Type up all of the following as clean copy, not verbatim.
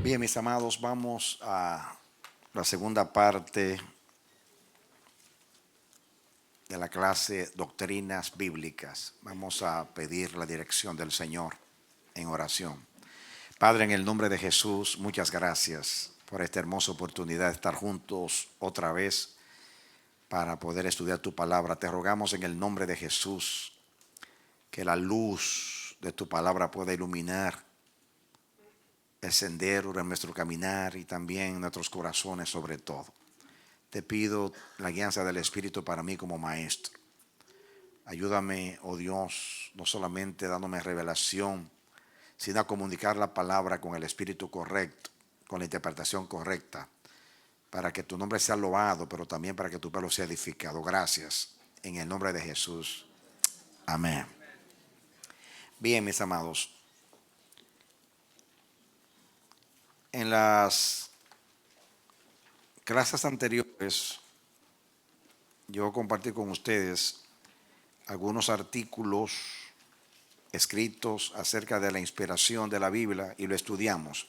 Bien, mis amados, vamos a la segunda parte de la clase Doctrinas Bíblicas. Vamos a pedir la dirección del Señor en oración. Padre, en el nombre de Jesús, muchas gracias por esta hermosa oportunidad de estar juntos otra vez para poder estudiar tu palabra. Te rogamos en el nombre de Jesús que la luz de tu palabra pueda iluminar el sendero de nuestro caminar y también nuestros corazones sobre todo. Te pido la guianza del Espíritu para mí como maestro. Ayúdame, oh Dios, no solamente dándome revelación, sino a comunicar la palabra con el espíritu correcto, con la interpretación correcta, para que tu nombre sea loado, pero también para que tu pueblo sea edificado. Gracias, en el nombre de Jesús. Amén. Bien, mis amados. En las clases anteriores, yo compartí con ustedes algunos artículos escritos acerca de la inspiración de la Biblia y lo estudiamos.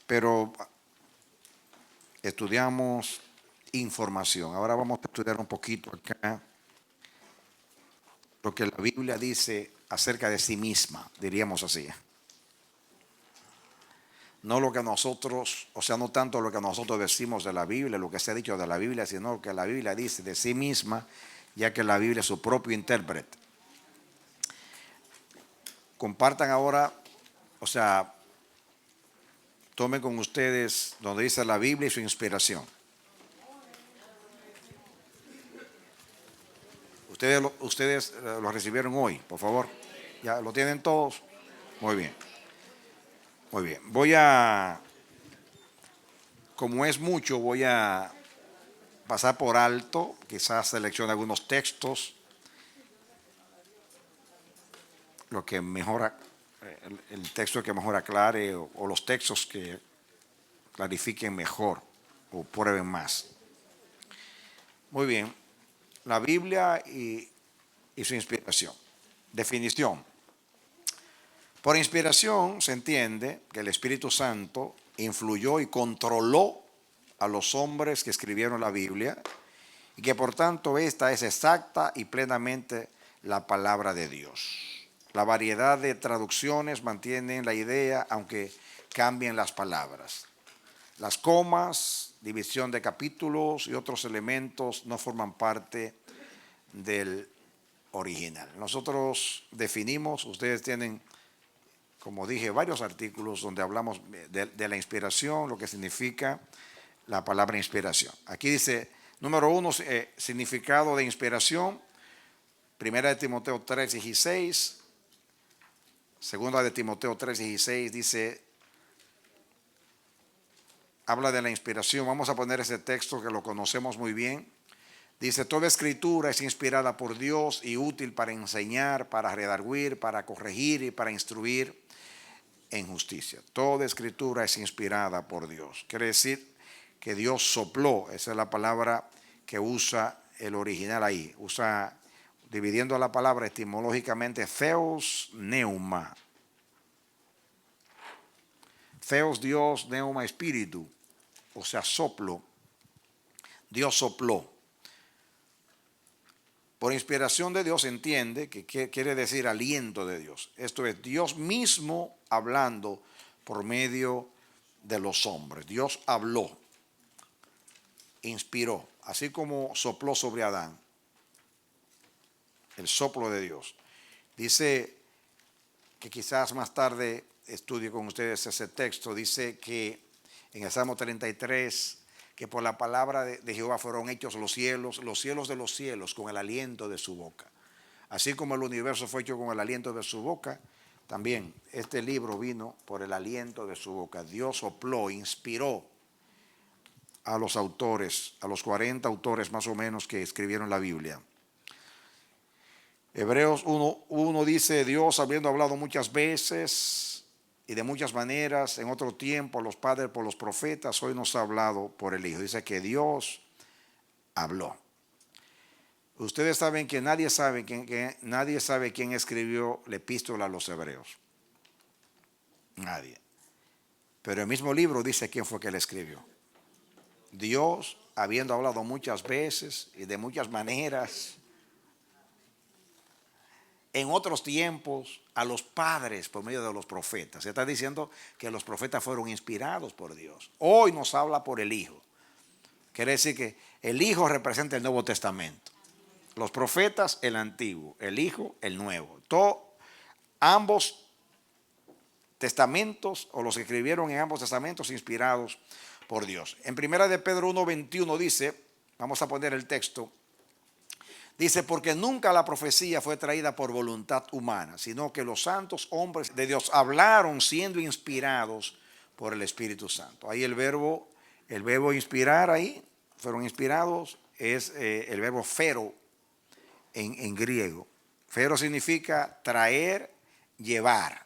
Pero estudiamos información. Ahora vamos a estudiar un poquito acá lo que la Biblia dice acerca de sí misma, diríamos así. No lo que nosotros, o sea, no tanto lo que nosotros decimos de la Biblia, lo que se ha dicho de la Biblia, sino lo que la Biblia dice de sí misma, ya que la Biblia es su propio intérprete. Compartan ahora, o sea, tomen con ustedes donde dice la Biblia y su inspiración. Ustedes lo recibieron hoy, por favor. ¿Ya lo tienen todos? Muy bien. Muy bien. Como es mucho, voy a pasar por alto, quizás seleccione algunos textos, lo que mejora, el texto que mejor aclare o los textos que clarifiquen mejor o prueben más. Muy bien, la Biblia y su inspiración. Definición. Por inspiración se entiende que el Espíritu Santo influyó y controló a los hombres que escribieron la Biblia y que por tanto esta es exacta y plenamente la palabra de Dios. La variedad de traducciones mantienen la idea aunque cambien las palabras. Las comas, división de capítulos y otros elementos no forman parte del original. Nosotros definimos, ustedes tienen, como dije, varios artículos donde hablamos de la inspiración, lo que significa la palabra inspiración. Aquí dice, número 1, significado de inspiración, primera de Timoteo 3:16, segunda de Timoteo 3:16 dice, habla de la inspiración. Vamos a poner ese texto que lo conocemos muy bien. Dice, toda escritura es inspirada por Dios y útil para enseñar, para redarguir, para corregir y para instruir en justicia. Toda escritura es inspirada por Dios. Quiere decir que Dios sopló, esa es la palabra que usa el original ahí. Usa, dividiendo la palabra etimológicamente, theos, neuma. Theos, Dios, neuma, espíritu. O sea, soplo. Dios sopló. Por inspiración de Dios se entiende que quiere decir aliento de Dios. Esto es Dios mismo hablando por medio de los hombres. Dios habló, inspiró, así como sopló sobre Adán. El soplo de Dios. Dice que quizás más tarde estudie con ustedes ese texto. Dice que en el Salmo 33, que por la palabra de Jehová fueron hechos los cielos de los cielos, con el aliento de su boca. Así como el universo fue hecho con el aliento de su boca, también este libro vino por el aliento de su boca. Dios sopló, inspiró a los autores, a los 40 autores más o menos que escribieron la Biblia. Hebreos 1:1 dice, Dios habiendo hablado muchas veces y de muchas maneras en otro tiempo a los padres por los profetas, hoy nos ha hablado por el Hijo. Dice que Dios habló. Ustedes saben que nadie sabe quién escribió la epístola a los Hebreos. Nadie. Pero el mismo libro dice quién fue que le escribió. Dios, habiendo hablado muchas veces y de muchas maneras, en otros tiempos, a los padres por medio de los profetas. Se está diciendo que los profetas fueron inspirados por Dios. Hoy nos habla por el Hijo. Quiere decir que el Hijo representa el Nuevo Testamento. Los profetas, el Antiguo. El Hijo, el Nuevo. Ambos testamentos, o los que escribieron en ambos testamentos, inspirados por Dios. En primera de Pedro 1:21 dice, vamos a poner el texto, dice, porque nunca la profecía fue traída por voluntad humana, sino que los santos hombres de Dios hablaron siendo inspirados por el Espíritu Santo. Ahí el verbo inspirar, ahí fueron inspirados, es el verbo fero en griego. Fero significa traer, llevar.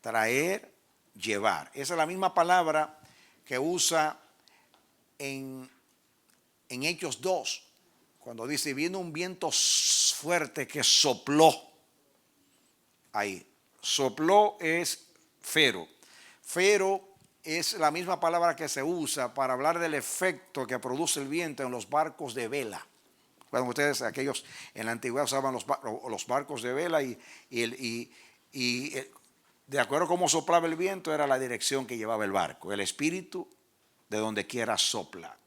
Traer, llevar. Esa es la misma palabra que usa en Hechos 2, cuando dice, vino un viento fuerte que sopló. Ahí, sopló es fero. Fero es la misma palabra que se usa para hablar del efecto que produce el viento en los barcos de vela. Cuando ustedes, aquellos en la antigüedad usaban los barcos de vela y de acuerdo a cómo soplaba el viento era la dirección que llevaba el barco. El espíritu de donde quiera sopla.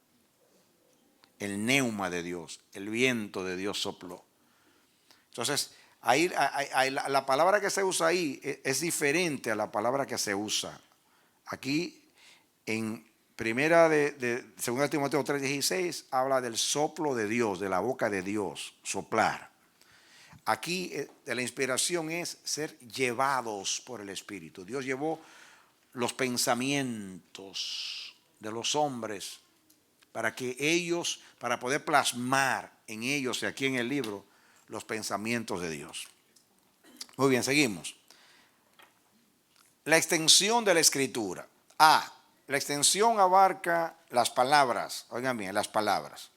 El neuma de Dios, el viento de Dios sopló. Entonces, ahí la palabra que se usa ahí es diferente a la palabra que se usa aquí en primera de 2 Timoteo 3:16 habla del soplo de Dios, de la boca de Dios, soplar. Aquí de la inspiración es ser llevados por el Espíritu. Dios llevó los pensamientos de los hombres para que ellos, para poder plasmar en ellos y aquí en el libro los pensamientos de Dios. Muy bien, seguimos. La extensión de la escritura. La extensión abarca las palabras. Oigan bien, las palabras.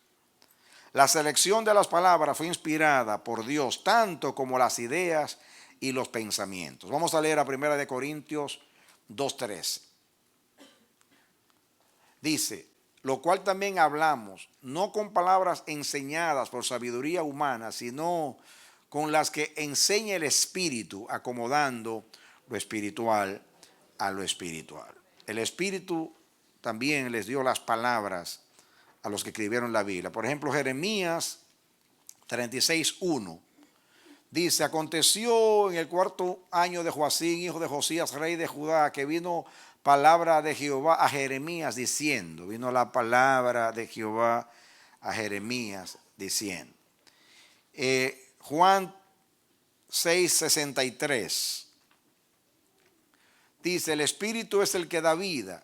La selección de las palabras fue inspirada por Dios, tanto como las ideas y los pensamientos. Vamos a leer a 1 Corintios 2:13. Dice, lo cual también hablamos, no con palabras enseñadas por sabiduría humana, sino con las que enseña el Espíritu, acomodando lo espiritual a lo espiritual. El Espíritu también les dio las palabras a los que escribieron la Biblia. Por ejemplo, Jeremías 36:1 dice, aconteció en el 4º año de Joacim, hijo de Josías, rey de Judá, que vino palabra de Jehová a Jeremías diciendo, vino la palabra de Jehová a Jeremías diciendo. Juan 6:63 dice, el Espíritu es el que da vida,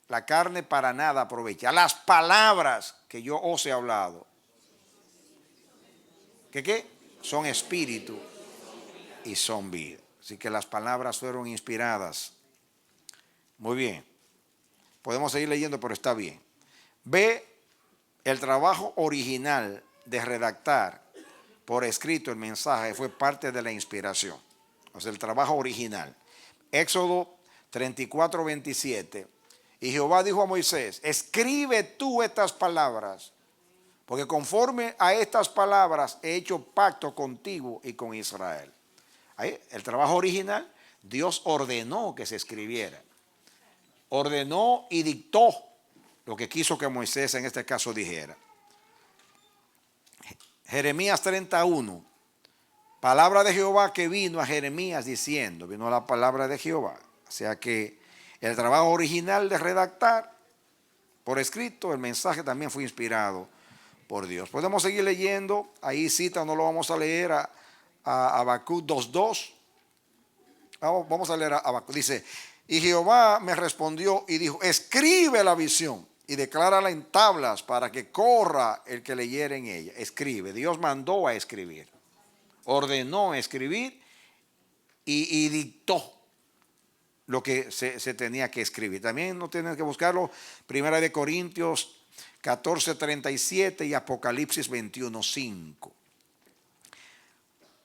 la carne para nada aprovecha. Las palabras que yo os he hablado, ¿qué? Son espíritu y son vida. Así que las palabras fueron inspiradas. Muy bien. Podemos seguir leyendo, pero está bien. Ve el trabajo original de redactar por escrito el mensaje fue parte de la inspiración. O sea, el trabajo original. Éxodo 34:27. Y Jehová dijo a Moisés, escribe tú estas palabras, porque conforme a estas palabras he hecho pacto contigo y con Israel. Ahí, el trabajo original, Dios ordenó que se escribiera. Ordenó y dictó lo que quiso que Moisés en este caso dijera. Jeremías 31, palabra de Jehová que vino a Jeremías diciendo, vino la palabra de Jehová. O sea que el trabajo original de redactar por escrito, el mensaje también fue inspirado por Dios. Podemos seguir leyendo, ahí cita, no lo vamos a leer, a Habacuc 2:2. Vamos a leer a Habacuc. Dice, y Jehová me respondió y dijo, escribe la visión y declárala en tablas para que corra el que leyere en ella. Escribe, Dios mandó a escribir, ordenó escribir y dictó lo que se tenía que escribir. También no tienen que buscarlo, 1 Corintios 14:37 y Apocalipsis 21:5.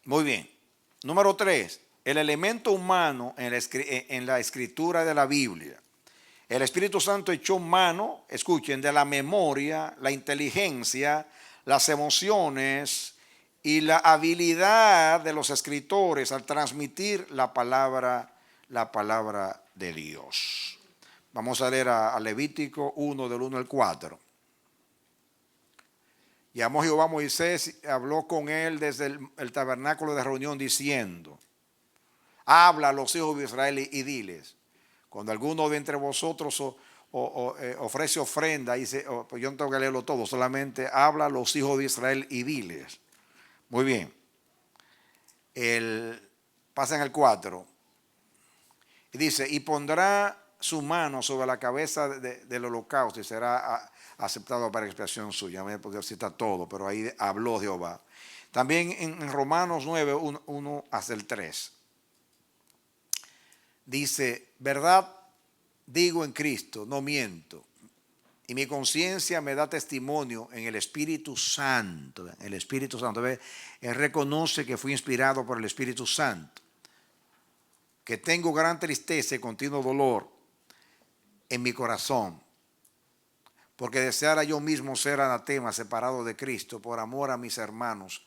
Muy bien. Número 3. el elemento humano en la escritura de la Biblia. El Espíritu Santo echó mano, escuchen, de la memoria, la inteligencia, las emociones y la habilidad de los escritores al transmitir la palabra de Dios. Vamos a leer a Levítico 1 del 1 al 4. Llamó Jehová a Moisés y habló con él desde el tabernáculo de reunión diciendo: habla a los hijos de Israel y diles, cuando alguno de entre vosotros ofrece ofrenda, dice, pues yo no tengo que leerlo todo, solamente habla a los hijos de Israel y diles. Muy bien. Pasa en el 4. Y dice, y pondrá su mano sobre la cabeza del holocausto y será aceptado para expiación suya. No voy a poder citar todo, pero ahí habló Jehová. También en Romanos 9, 1 hasta el 3. Dice, verdad digo en Cristo, no miento. Y mi conciencia me da testimonio en el Espíritu Santo. El Espíritu Santo. ¿Ve? Él reconoce que fue inspirado por el Espíritu Santo. Que tengo gran tristeza y continuo dolor en mi corazón. Porque deseara yo mismo ser anatema, separado de Cristo, por amor a mis hermanos,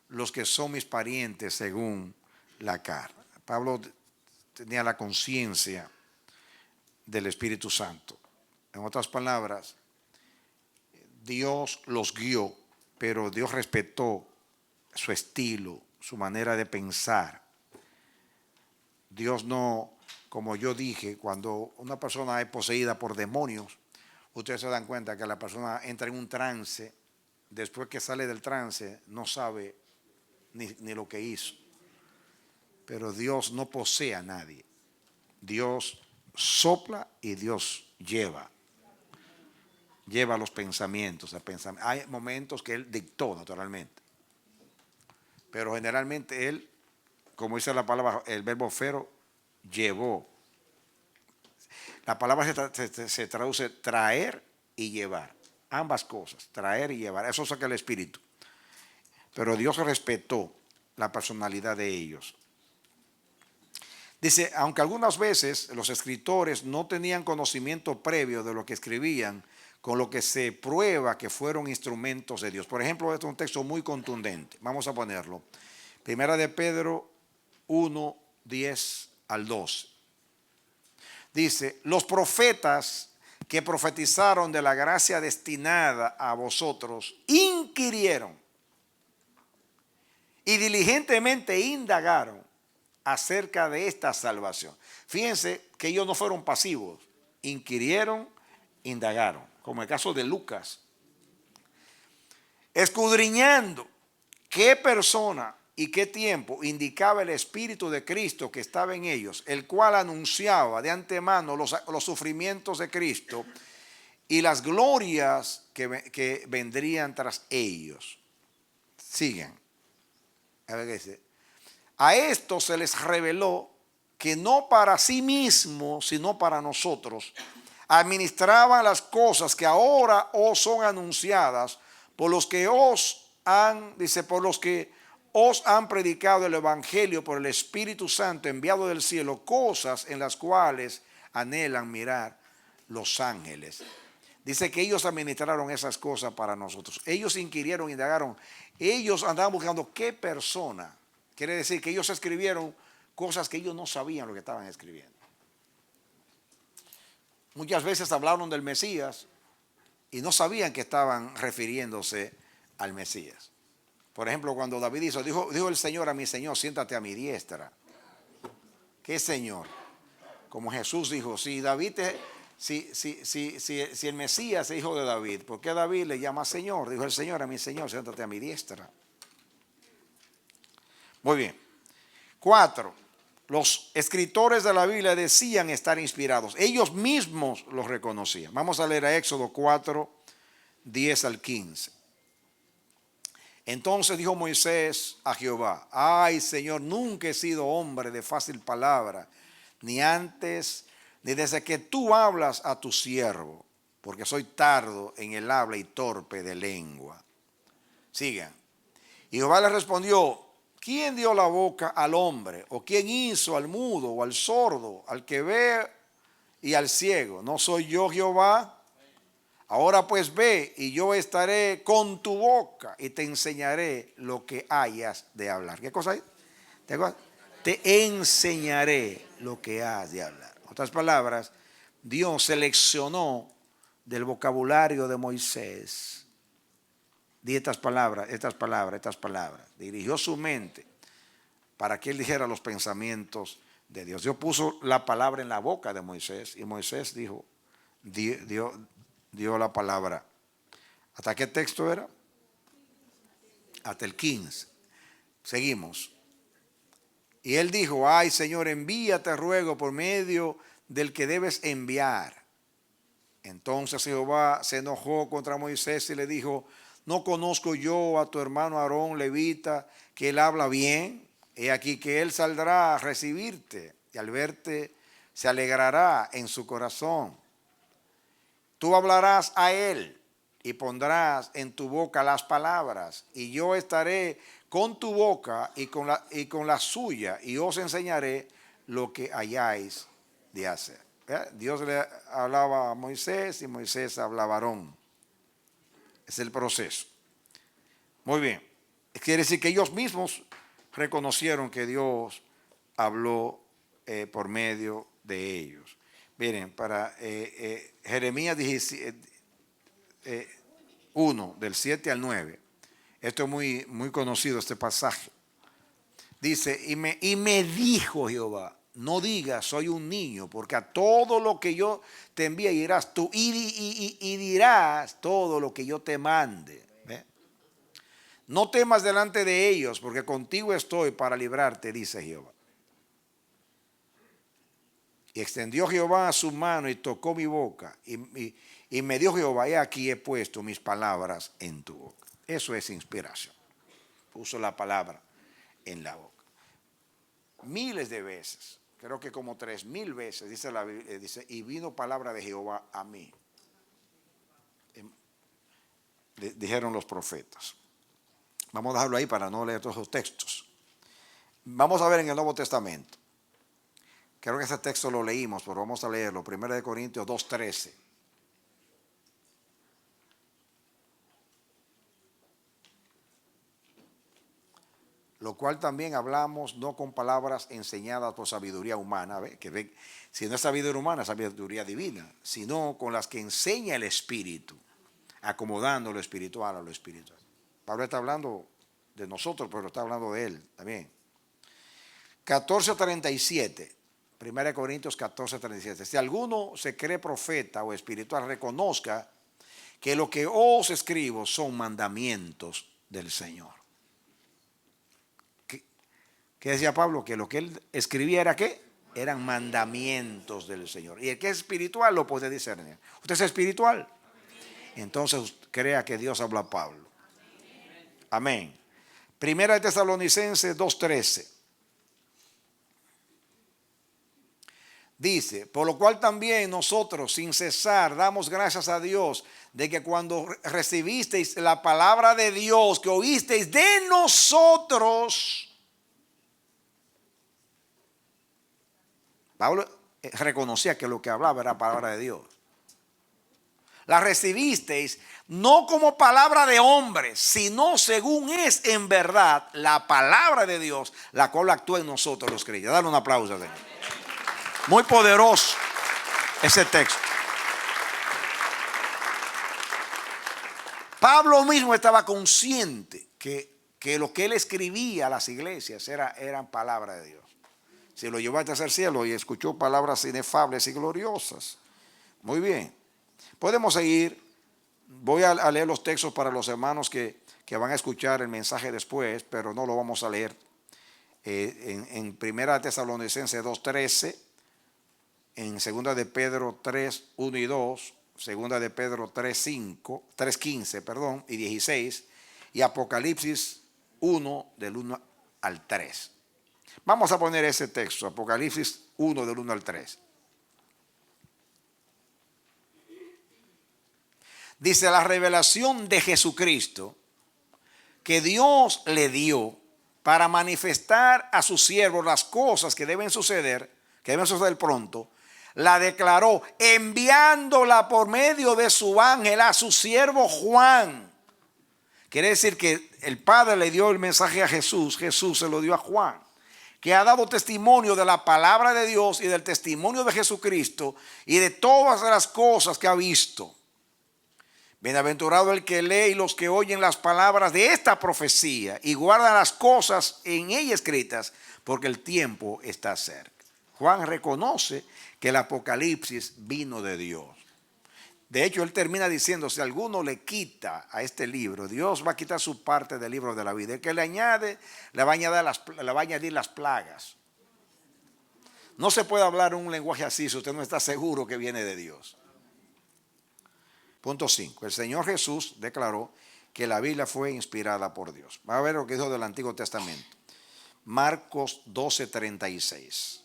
los que son mis parientes según la carne. Pablo tenía la conciencia del Espíritu Santo. En otras palabras, Dios los guió, pero Dios respetó su estilo, su manera de pensar. Dios no, como yo dije, cuando una persona es poseída por demonios, ustedes se dan cuenta que la persona entra en un trance, después que sale del trance no sabe ni lo que hizo. Pero Dios no posee a nadie. Dios sopla y Dios lleva los pensamientos. Hay momentos que Él dictó naturalmente, pero generalmente Él, como dice la palabra, el verbo fero, llevó. La palabra se traduce traer y llevar, ambas cosas, traer y llevar, eso saca el Espíritu. Pero Dios respetó la personalidad de ellos. Dice, aunque algunas veces los escritores no tenían conocimiento previo de lo que escribían, con lo que se prueba que fueron instrumentos de Dios. Por ejemplo, este es un texto muy contundente. Vamos a ponerlo. Primera de Pedro 1, 10 al 12. Dice, los profetas que profetizaron de la gracia destinada a vosotros, inquirieron y diligentemente indagaron acerca de esta salvación. Fíjense que ellos no fueron pasivos, inquirieron, indagaron, como el caso de Lucas, escudriñando qué persona y qué tiempo indicaba el Espíritu de Cristo que estaba en ellos, el cual anunciaba de antemano los sufrimientos de Cristo y las glorias que vendrían tras ellos. Sigan. A ver qué dice. A esto se les reveló que no para sí mismos, sino para nosotros, administraban las cosas que ahora os son anunciadas por los que os han predicado el Evangelio por el Espíritu Santo enviado del cielo, cosas en las cuales anhelan mirar los ángeles. Dice que ellos administraron esas cosas para nosotros. Ellos inquirieron, indagaron. Ellos andaban buscando qué persona. Quiere decir que ellos escribieron cosas que ellos no sabían lo que estaban escribiendo. Muchas veces hablaron del Mesías y no sabían que estaban refiriéndose al Mesías. Por ejemplo, cuando David dijo el Señor a mi Señor, siéntate a mi diestra. ¿Qué Señor? Como Jesús dijo, si el Mesías es hijo de David, ¿por qué David le llama Señor? Dijo el Señor a mi Señor, siéntate a mi diestra. Muy bien. 4. Los escritores de la Biblia decían estar inspirados. Ellos mismos los reconocían. Vamos a leer a Éxodo 4, 10 al 15. Entonces dijo Moisés a Jehová, ay Señor, nunca he sido hombre de fácil palabra, ni antes, ni desde que tú hablas a tu siervo, porque soy tardo en el habla y torpe de lengua. Sigan. Y Jehová le respondió, ¿quién dio la boca al hombre? ¿O quién hizo al mudo o al sordo, al que ve y al ciego? ¿No soy yo Jehová? Ahora pues ve y yo estaré con tu boca y te enseñaré lo que hayas de hablar. ¿Qué cosa hay? Te enseñaré lo que has de hablar. En otras palabras, Dios seleccionó del vocabulario de Moisés. Di estas palabras, estas palabras, estas palabras. Dirigió su mente para que él dijera los pensamientos de Dios. Dios puso la palabra en la boca de Moisés y Moisés dijo, dio la palabra. ¿Hasta qué texto era? Hasta el 15. Seguimos. Y él dijo, ay Señor, envíate ruego por medio del que debes enviar. Entonces Jehová se enojó contra Moisés y le dijo, ¿no conozco yo a tu hermano Aarón levita, que él habla bien? He aquí que él saldrá a recibirte y al verte se alegrará en su corazón. Tú hablarás a él y pondrás en tu boca las palabras, y yo estaré con tu boca y con la suya, y os enseñaré lo que hayáis de hacer. Dios le hablaba a Moisés y Moisés hablaba a Aarón. Es el proceso. Muy bien. Quiere decir que ellos mismos reconocieron que Dios habló por medio de ellos. Miren, para Jeremías 1, del 7 al 9, esto es muy, muy conocido, este pasaje. Dice, y me dijo Jehová, no digas soy un niño, porque a todo lo que yo te envíe irás tú y dirás todo lo que yo te mande. ¿Ve? No temas delante de ellos, porque contigo estoy para librarte, dice Jehová. Y extendió Jehová su mano y tocó mi boca. Y me dio Jehová, he aquí he puesto mis palabras en tu boca. Eso es inspiración. Puso la palabra en la boca. Miles de veces, creo que como 3,000 veces, dice la Biblia, dice, y vino palabra de Jehová a mí. Dijeron los profetas. Vamos a dejarlo ahí para no leer todos los textos. Vamos a ver en el Nuevo Testamento. Creo que ese texto lo leímos, pero vamos a leerlo. 1 Corintios 2:13. Lo cual también hablamos no con palabras enseñadas por sabiduría humana, si no es sabiduría humana, es sabiduría divina, sino con las que enseña el Espíritu, acomodando lo espiritual a lo espiritual. Pablo está hablando de nosotros, pero está hablando de él también. 14:37, 1 Corintios 14:37. Si alguno se cree profeta o espiritual, reconozca que lo que os escribo son mandamientos del Señor. ¿Qué decía Pablo? Que lo que él escribía era ¿qué? Eran mandamientos del Señor. Y el que es espiritual lo puede discernir. ¿Usted es espiritual? Entonces crea que Dios habla a Pablo. Amén. Primera de Tesalonicenses 2:13. Dice, por lo cual también nosotros sin cesar damos gracias a Dios de que cuando recibisteis la palabra de Dios que oísteis de nosotros, Pablo reconocía que lo que hablaba era palabra de Dios. La recibisteis no como palabra de hombres, sino según es en verdad la palabra de Dios, la cual actúa en nosotros los creyentes. Dale un aplauso, Señor. Muy poderoso ese texto. Pablo mismo estaba consciente que lo que él escribía a las iglesias eran palabra de Dios. Se lo llevó al tercer cielo y escuchó palabras inefables y gloriosas. Muy bien. Podemos seguir. Voy a leer los textos para los hermanos que van a escuchar el mensaje después, pero no lo vamos a leer. En 1 Tesalonicenses 2:13, en 2 de Pedro 3:1 y 2, 2 de Pedro 3:15, y 16, y Apocalipsis 1 del 1 al 3. Vamos a poner ese texto, Apocalipsis 1 del 1 al 3. Dice, la revelación de Jesucristo que Dios le dio para manifestar a sus siervos las cosas que deben suceder pronto, la declaró enviándola por medio de su ángel a su siervo Juan. Quiere decir que el Padre le dio el mensaje a Jesús, Jesús se lo dio a Juan, que ha dado testimonio de la palabra de Dios y del testimonio de Jesucristo y de todas las cosas que ha visto. Bienaventurado el que lee y los que oyen las palabras de esta profecía y guardan las cosas en ella escritas, porque el tiempo está cerca. Juan reconoce que el Apocalipsis vino de Dios. De hecho, él termina diciendo, si alguno le quita a este libro, Dios va a quitar su parte del libro de la vida. El que le añade, le va a añadir las plagas. No se puede hablar un lenguaje así si usted no está seguro que viene de Dios. Punto 5. El Señor Jesús declaró que la Biblia fue inspirada por Dios. Va a ver lo que dijo del Antiguo Testamento. Marcos 12:36.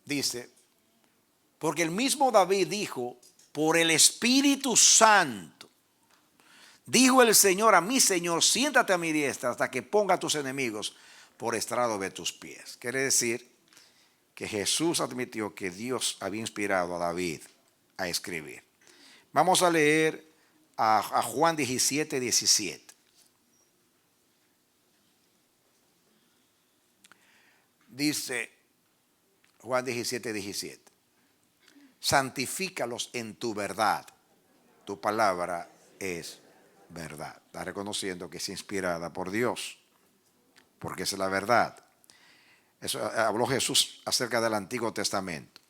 Dice, porque el mismo David dijo, por el Espíritu Santo, dijo el Señor a mi Señor, siéntate a mi diestra hasta que ponga a tus enemigos por estrado de tus pies. Quiere decir que Jesús admitió que Dios había inspirado a David a escribir. Vamos a leer a Juan 17:17. Dice Juan 17:17. Santifícalos en tu verdad. Tu palabra es verdad. Está reconociendo que es inspirada por Dios, porque es la verdad. Eso habló Jesús acerca del Antiguo Testamento.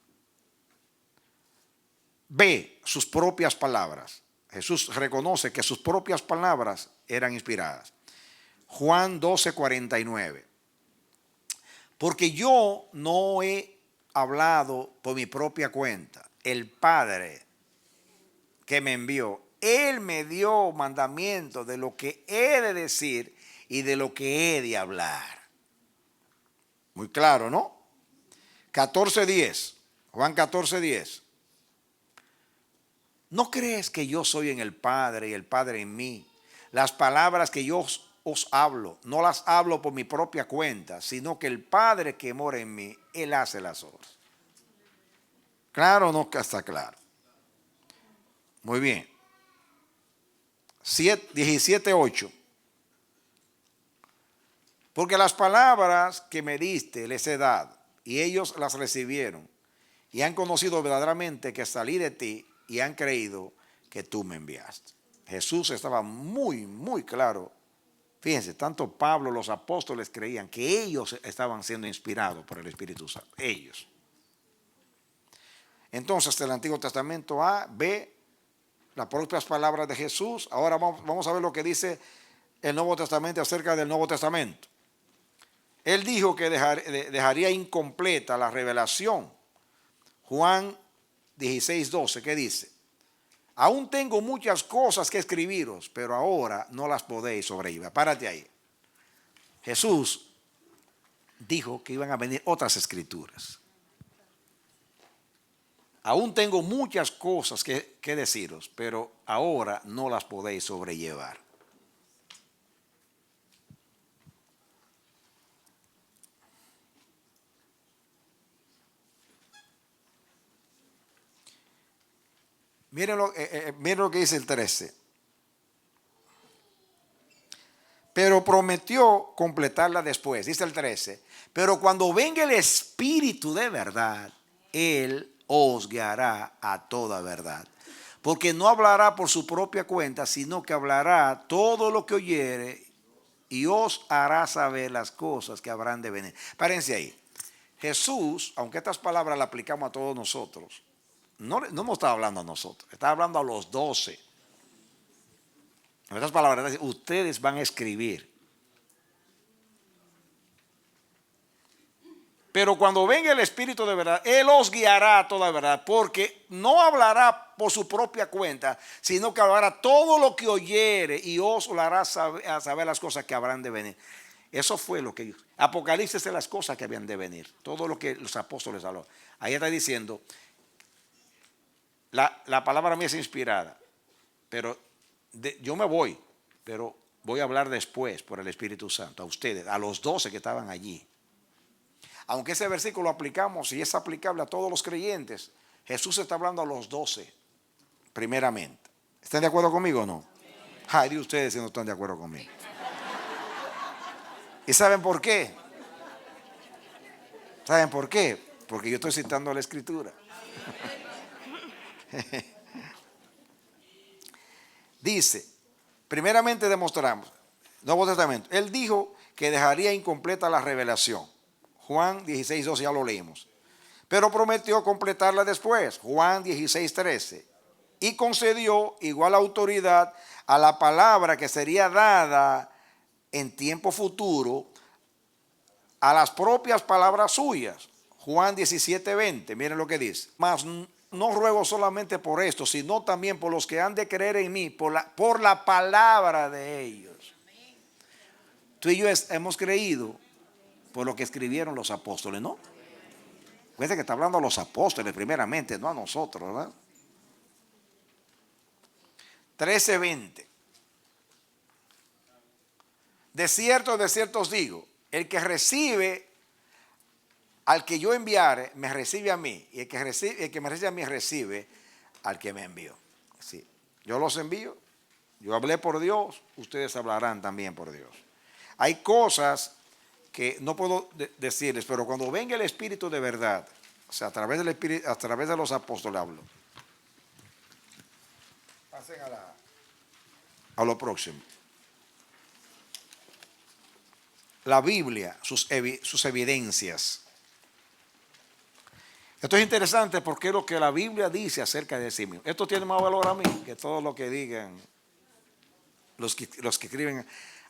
Ve sus propias palabras. Jesús reconoce que sus propias palabras eran inspiradas. Juan 12:49. Porque yo no he hablado por mi propia cuenta. El Padre que me envió, Él me dio mandamiento de lo que he de decir y de lo que he de hablar. Muy claro, ¿no? 14:10. Juan 14:10. ¿No crees que yo soy en el Padre y el Padre en mí? Las palabras que yo os hablo, no las hablo por mi propia cuenta, sino que el Padre que mora en mí, Él hace las obras. ¿Claro o no está claro? Muy bien. 17:8. Porque las palabras que me diste les he dado, y ellos las recibieron, y han conocido verdaderamente que salí de ti, y han creído que tú me enviaste. Jesús estaba muy, muy claro. Fíjense, tanto Pablo, los apóstoles creían que ellos estaban siendo inspirados por el Espíritu Santo. Ellos. Entonces, el Antiguo Testamento A, B, las propias palabras de Jesús. Ahora vamos a ver lo que dice el Nuevo Testamento acerca del Nuevo Testamento. Él dijo que dejaría incompleta la revelación. Juan 16:12, ¿qué dice? Aún tengo muchas cosas que escribiros, pero ahora no las podéis sobrellevar. Párate ahí. Jesús dijo que iban a venir otras escrituras. Aún tengo muchas cosas que deciros, pero ahora no las podéis sobrellevar. Miren lo que dice el 13. Pero prometió completarla después, dice el 13. Pero cuando venga el Espíritu de verdad, Él os guiará a toda verdad. Porque no hablará por su propia cuenta, sino que hablará todo lo que oyere y os hará saber las cosas que habrán de venir. Párense ahí. Jesús, aunque estas palabras las aplicamos a todos nosotros, no nos está hablando a nosotros, está hablando a los 12. En otras palabras, ustedes van a escribir. Pero cuando venga el Espíritu de verdad, Él os guiará a toda verdad, porque no hablará por su propia cuenta, sino que hablará todo lo que oyere y os hará saber las cosas que habrán de venir. Eso fue lo que Apocalipsis de las cosas que habían de venir, todo lo que los apóstoles hablaron. Ahí está diciendo, la palabra mía es inspirada, pero yo me voy, pero voy a hablar después por el Espíritu Santo a ustedes, a los 12 que estaban allí. Aunque ese versículo lo aplicamos y es aplicable a todos los creyentes, Jesús está hablando a los 12 primeramente. ¿Están de acuerdo conmigo o no? Ay, de ustedes si no están de acuerdo conmigo. ¿Y saben por qué? ¿Saben por qué? Porque yo estoy citando la Escritura. Dice, primeramente demostramos, Nuevo Testamento, Él dijo que dejaría incompleta la revelación. Juan 16:12 ya lo leímos. Pero prometió completarla después. Juan 16:13. Y concedió igual autoridad a la palabra que sería dada en tiempo futuro a las propias palabras suyas. Juan 17:20, miren lo que dice. Mas no ruego solamente por esto, sino también por los que han de creer en mí, por la palabra de ellos. Tú y yo hemos creído por lo que escribieron los apóstoles, ¿no? Fíjense que está hablando a los apóstoles primeramente, no a nosotros, ¿verdad? 13:20. De cierto os digo, el que recibe al que yo enviare, me recibe a mí. Y el que me recibe a mí, recibe al que me envió. Sí. Yo los envío, yo hablé por Dios, ustedes hablarán también por Dios. Hay cosas que no puedo decirles, pero cuando venga el Espíritu de verdad, o sea, a través del Espíritu, a través de los apóstoles hablo. Pasen a lo próximo. La Biblia, sus evidencias. Esto es interesante porque es lo que la Biblia dice acerca de sí mismo. Esto tiene más valor a mí que todo lo que digan los que escriben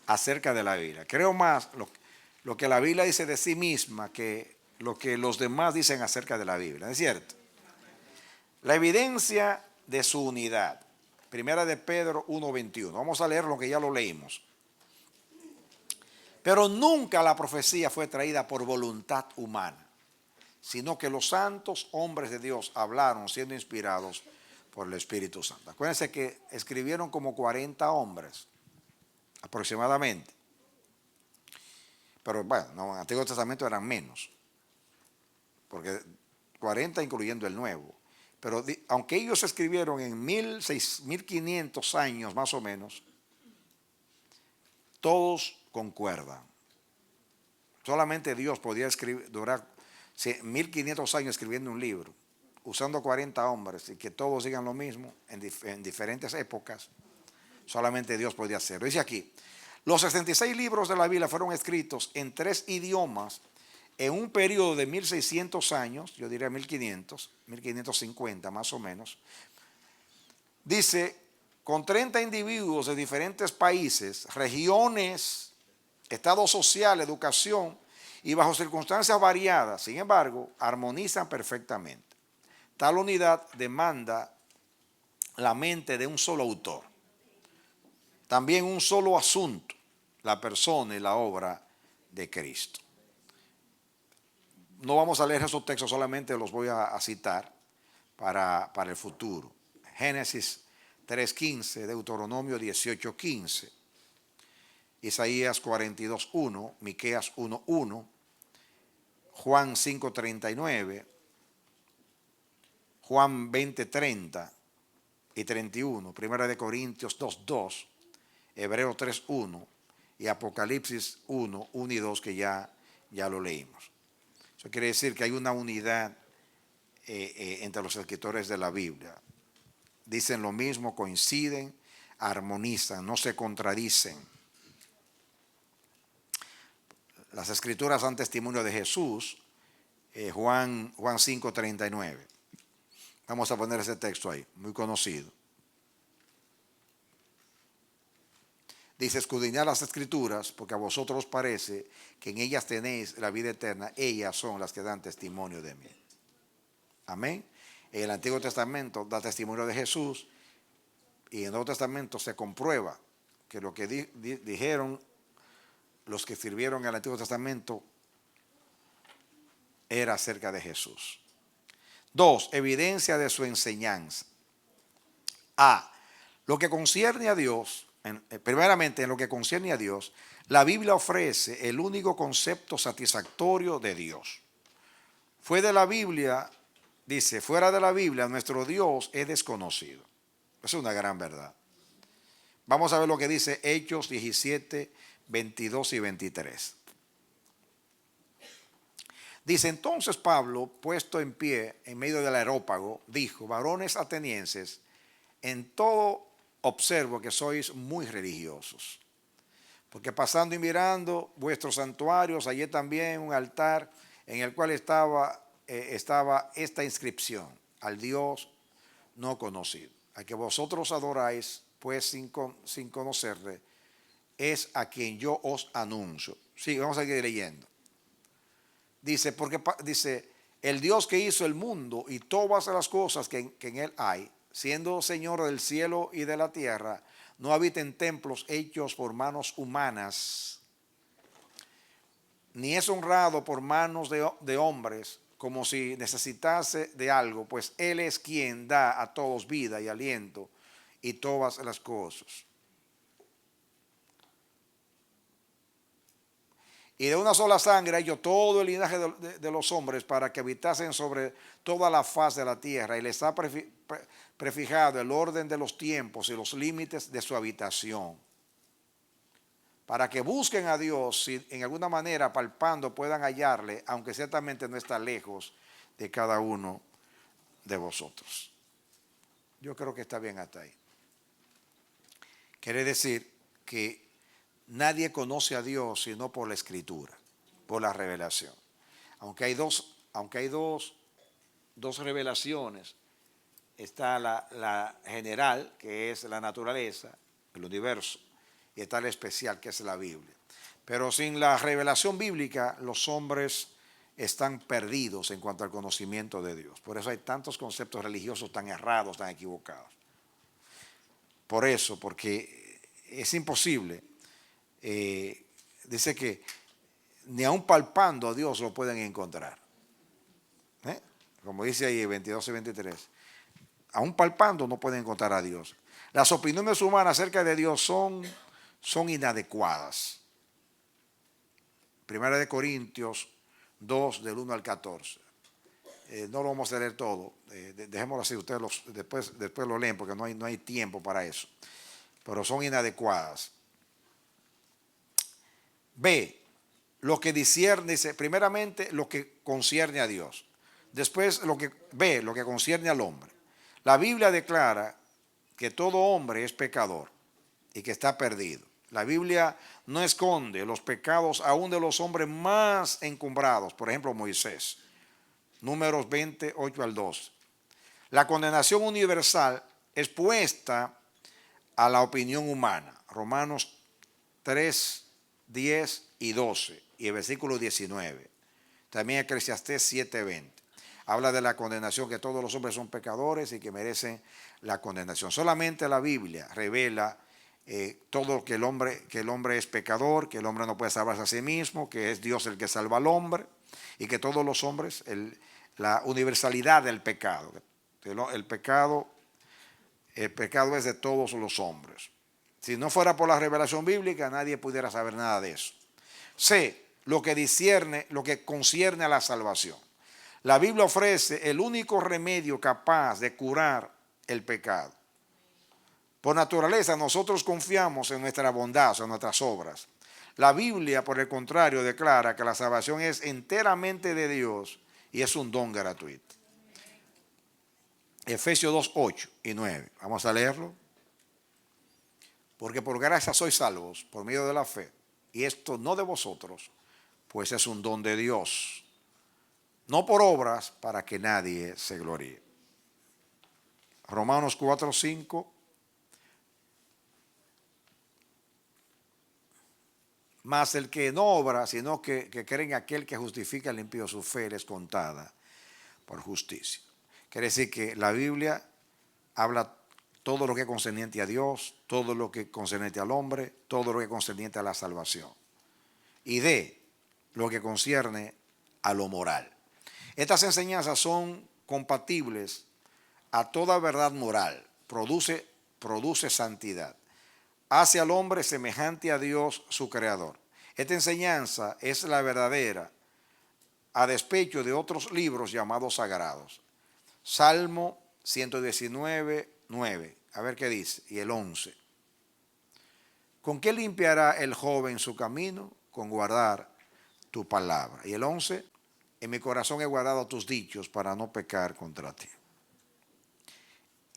acerca de la Biblia. Creo más lo que la Biblia dice de sí misma que lo que los demás dicen acerca de la Biblia. ¿Es cierto? La evidencia de su unidad. Primera de Pedro 1:21. Vamos a leer lo que ya lo leímos. Pero nunca la profecía fue traída por voluntad humana, sino que los santos hombres de Dios hablaron siendo inspirados por el Espíritu Santo. Acuérdense que escribieron como 40 hombres, aproximadamente. Pero bueno, en el Antiguo Testamento eran menos, porque 40 incluyendo el Nuevo. Pero aunque ellos escribieron en 1500 años más o menos, todos concuerdan. Solamente Dios podía durar 1500 años escribiendo un libro, usando 40 hombres y que todos digan lo mismo en diferentes épocas. Solamente Dios podía hacerlo. Dice aquí, los 66 libros de la Biblia fueron escritos en 3 idiomas en un periodo de 1600 años, yo diría 1550 más o menos. Dice, con 30 individuos de diferentes países, regiones, estado social, educación y bajo circunstancias variadas, sin embargo, armonizan perfectamente. Tal unidad demanda la mente de un solo autor. También un solo asunto, la persona y la obra de Cristo. No vamos a leer esos textos, solamente los voy a citar para el futuro. Génesis 3:15, Deuteronomio 18:15, Isaías 42:1, Miqueas 1:1, Juan 5:39, Juan 20:30 y 31, Primera de Corintios 2:2, Hebreos 3:1 y Apocalipsis 1:1 y 2 que ya lo leímos. Eso quiere decir que hay una unidad entre los escritores de la Biblia. Dicen lo mismo, coinciden, armonizan, no se contradicen. Las escrituras dan testimonio de Jesús, Juan 5:39. Vamos a poner ese texto ahí, muy conocido. Dice, escudriñad las escrituras, porque a vosotros os parece que en ellas tenéis la vida eterna, ellas son las que dan testimonio de mí. Amén. En el Antiguo Testamento da testimonio de Jesús y en el Nuevo Testamento se comprueba que lo que dijeron los que sirvieron en el Antiguo Testamento era acerca de Jesús. 2. Evidencia de su enseñanza. A. Lo que concierne a Dios, primeramente en lo que concierne a Dios, la Biblia ofrece el único concepto satisfactorio de Dios. Fuera de la Biblia, dice, fuera de la Biblia, nuestro Dios es desconocido. Esa es una gran verdad. Vamos a ver lo que dice Hechos 17, 22 y 23. Dice, entonces Pablo, puesto en pie en medio del areópago, dijo, varones atenienses, en todo observo que sois muy religiosos. Porque pasando y mirando vuestros santuarios, hallé también un altar en el cual estaba esta inscripción, al Dios no conocido. A que vosotros adoráis, pues sin conocerle, es a quien yo os anuncio. Sí, vamos a seguir leyendo. Dice, dice, el Dios que hizo el mundo y todas las cosas que en él hay, siendo Señor del cielo y de la tierra, no habita en templos hechos por manos humanas, ni es honrado por manos de hombres, como si necesitase de algo, pues Él es quien da a todos vida y aliento y todas las cosas. Y de una sola sangre ha hecho todo el linaje de los hombres para que habitasen sobre toda la faz de la tierra, y les ha prefijado el orden de los tiempos y los límites de su habitación, para que busquen a Dios, si en alguna manera palpando puedan hallarle, aunque ciertamente no está lejos de cada uno de vosotros. Yo creo que está bien hasta ahí. Quiere decir que nadie conoce a Dios sino por la Escritura, por la revelación. Aunque hay dos revelaciones, está la general, que es la naturaleza, el universo, y está la especial, que es la Biblia. Pero sin la revelación bíblica, los hombres están perdidos en cuanto al conocimiento de Dios. Por eso hay tantos conceptos religiosos tan errados, tan equivocados. Por eso, porque es imposible. Dice que ni aun palpando a Dios lo pueden encontrar. Como dice ahí 22 y 23. Aun palpando no pueden encontrar a Dios. Las opiniones humanas acerca de Dios son inadecuadas. Primera de Corintios 2, del 1 al 14. No lo vamos a leer todo. Dejémoslo así, ustedes después lo leen, porque no hay tiempo para eso. Pero son inadecuadas. B, lo que discierne, dice, primeramente lo que concierne a Dios. Después lo que concierne al hombre. La Biblia declara que todo hombre es pecador y que está perdido. La Biblia no esconde los pecados aún de los hombres más encumbrados, por ejemplo Moisés, Números 20, 8 al 12. La condenación universal es puesta a la opinión humana, Romanos 3, 10 y 12, y el versículo 19. También Eclesiastés 7, 20. Habla de la condenación, que todos los hombres son pecadores y que merecen la condenación. Solamente la Biblia revela todo que el hombre es pecador, que el hombre no puede salvarse a sí mismo, que es Dios el que salva al hombre, y que todos los hombres, la universalidad del pecado. El pecado es de todos los hombres. Si no fuera por la revelación bíblica, nadie pudiera saber nada de eso. C, lo que concierne a la salvación. La Biblia ofrece el único remedio capaz de curar el pecado. Por naturaleza, nosotros confiamos en nuestra bondad, en nuestras obras. La Biblia, por el contrario, declara que la salvación es enteramente de Dios y es un don gratuito. Efesios 2, 8 y 9. Vamos a leerlo. Porque por gracia sois salvos por medio de la fe, y esto no de vosotros, pues es un don de Dios, no por obras, para que nadie se gloríe. Romanos 4, 5. Mas el que no obra, sino que cree en aquel que justifica al impío, su fe es contada por justicia. Quiere decir que la Biblia habla todo lo que es concerniente a Dios, todo lo que es concerniente al hombre, todo lo que es concerniente a la salvación. Y D, lo que concierne a lo moral. Estas enseñanzas son compatibles a toda verdad moral, produce santidad. hace al hombre semejante a Dios, su creador. Esta enseñanza es la verdadera, a despecho de otros libros llamados sagrados. Salmo 119, 9. A ver qué dice. Y el 11. ¿Con qué limpiará el joven su camino? Con guardar tu palabra. Y el 11. En mi corazón he guardado tus dichos para no pecar contra ti.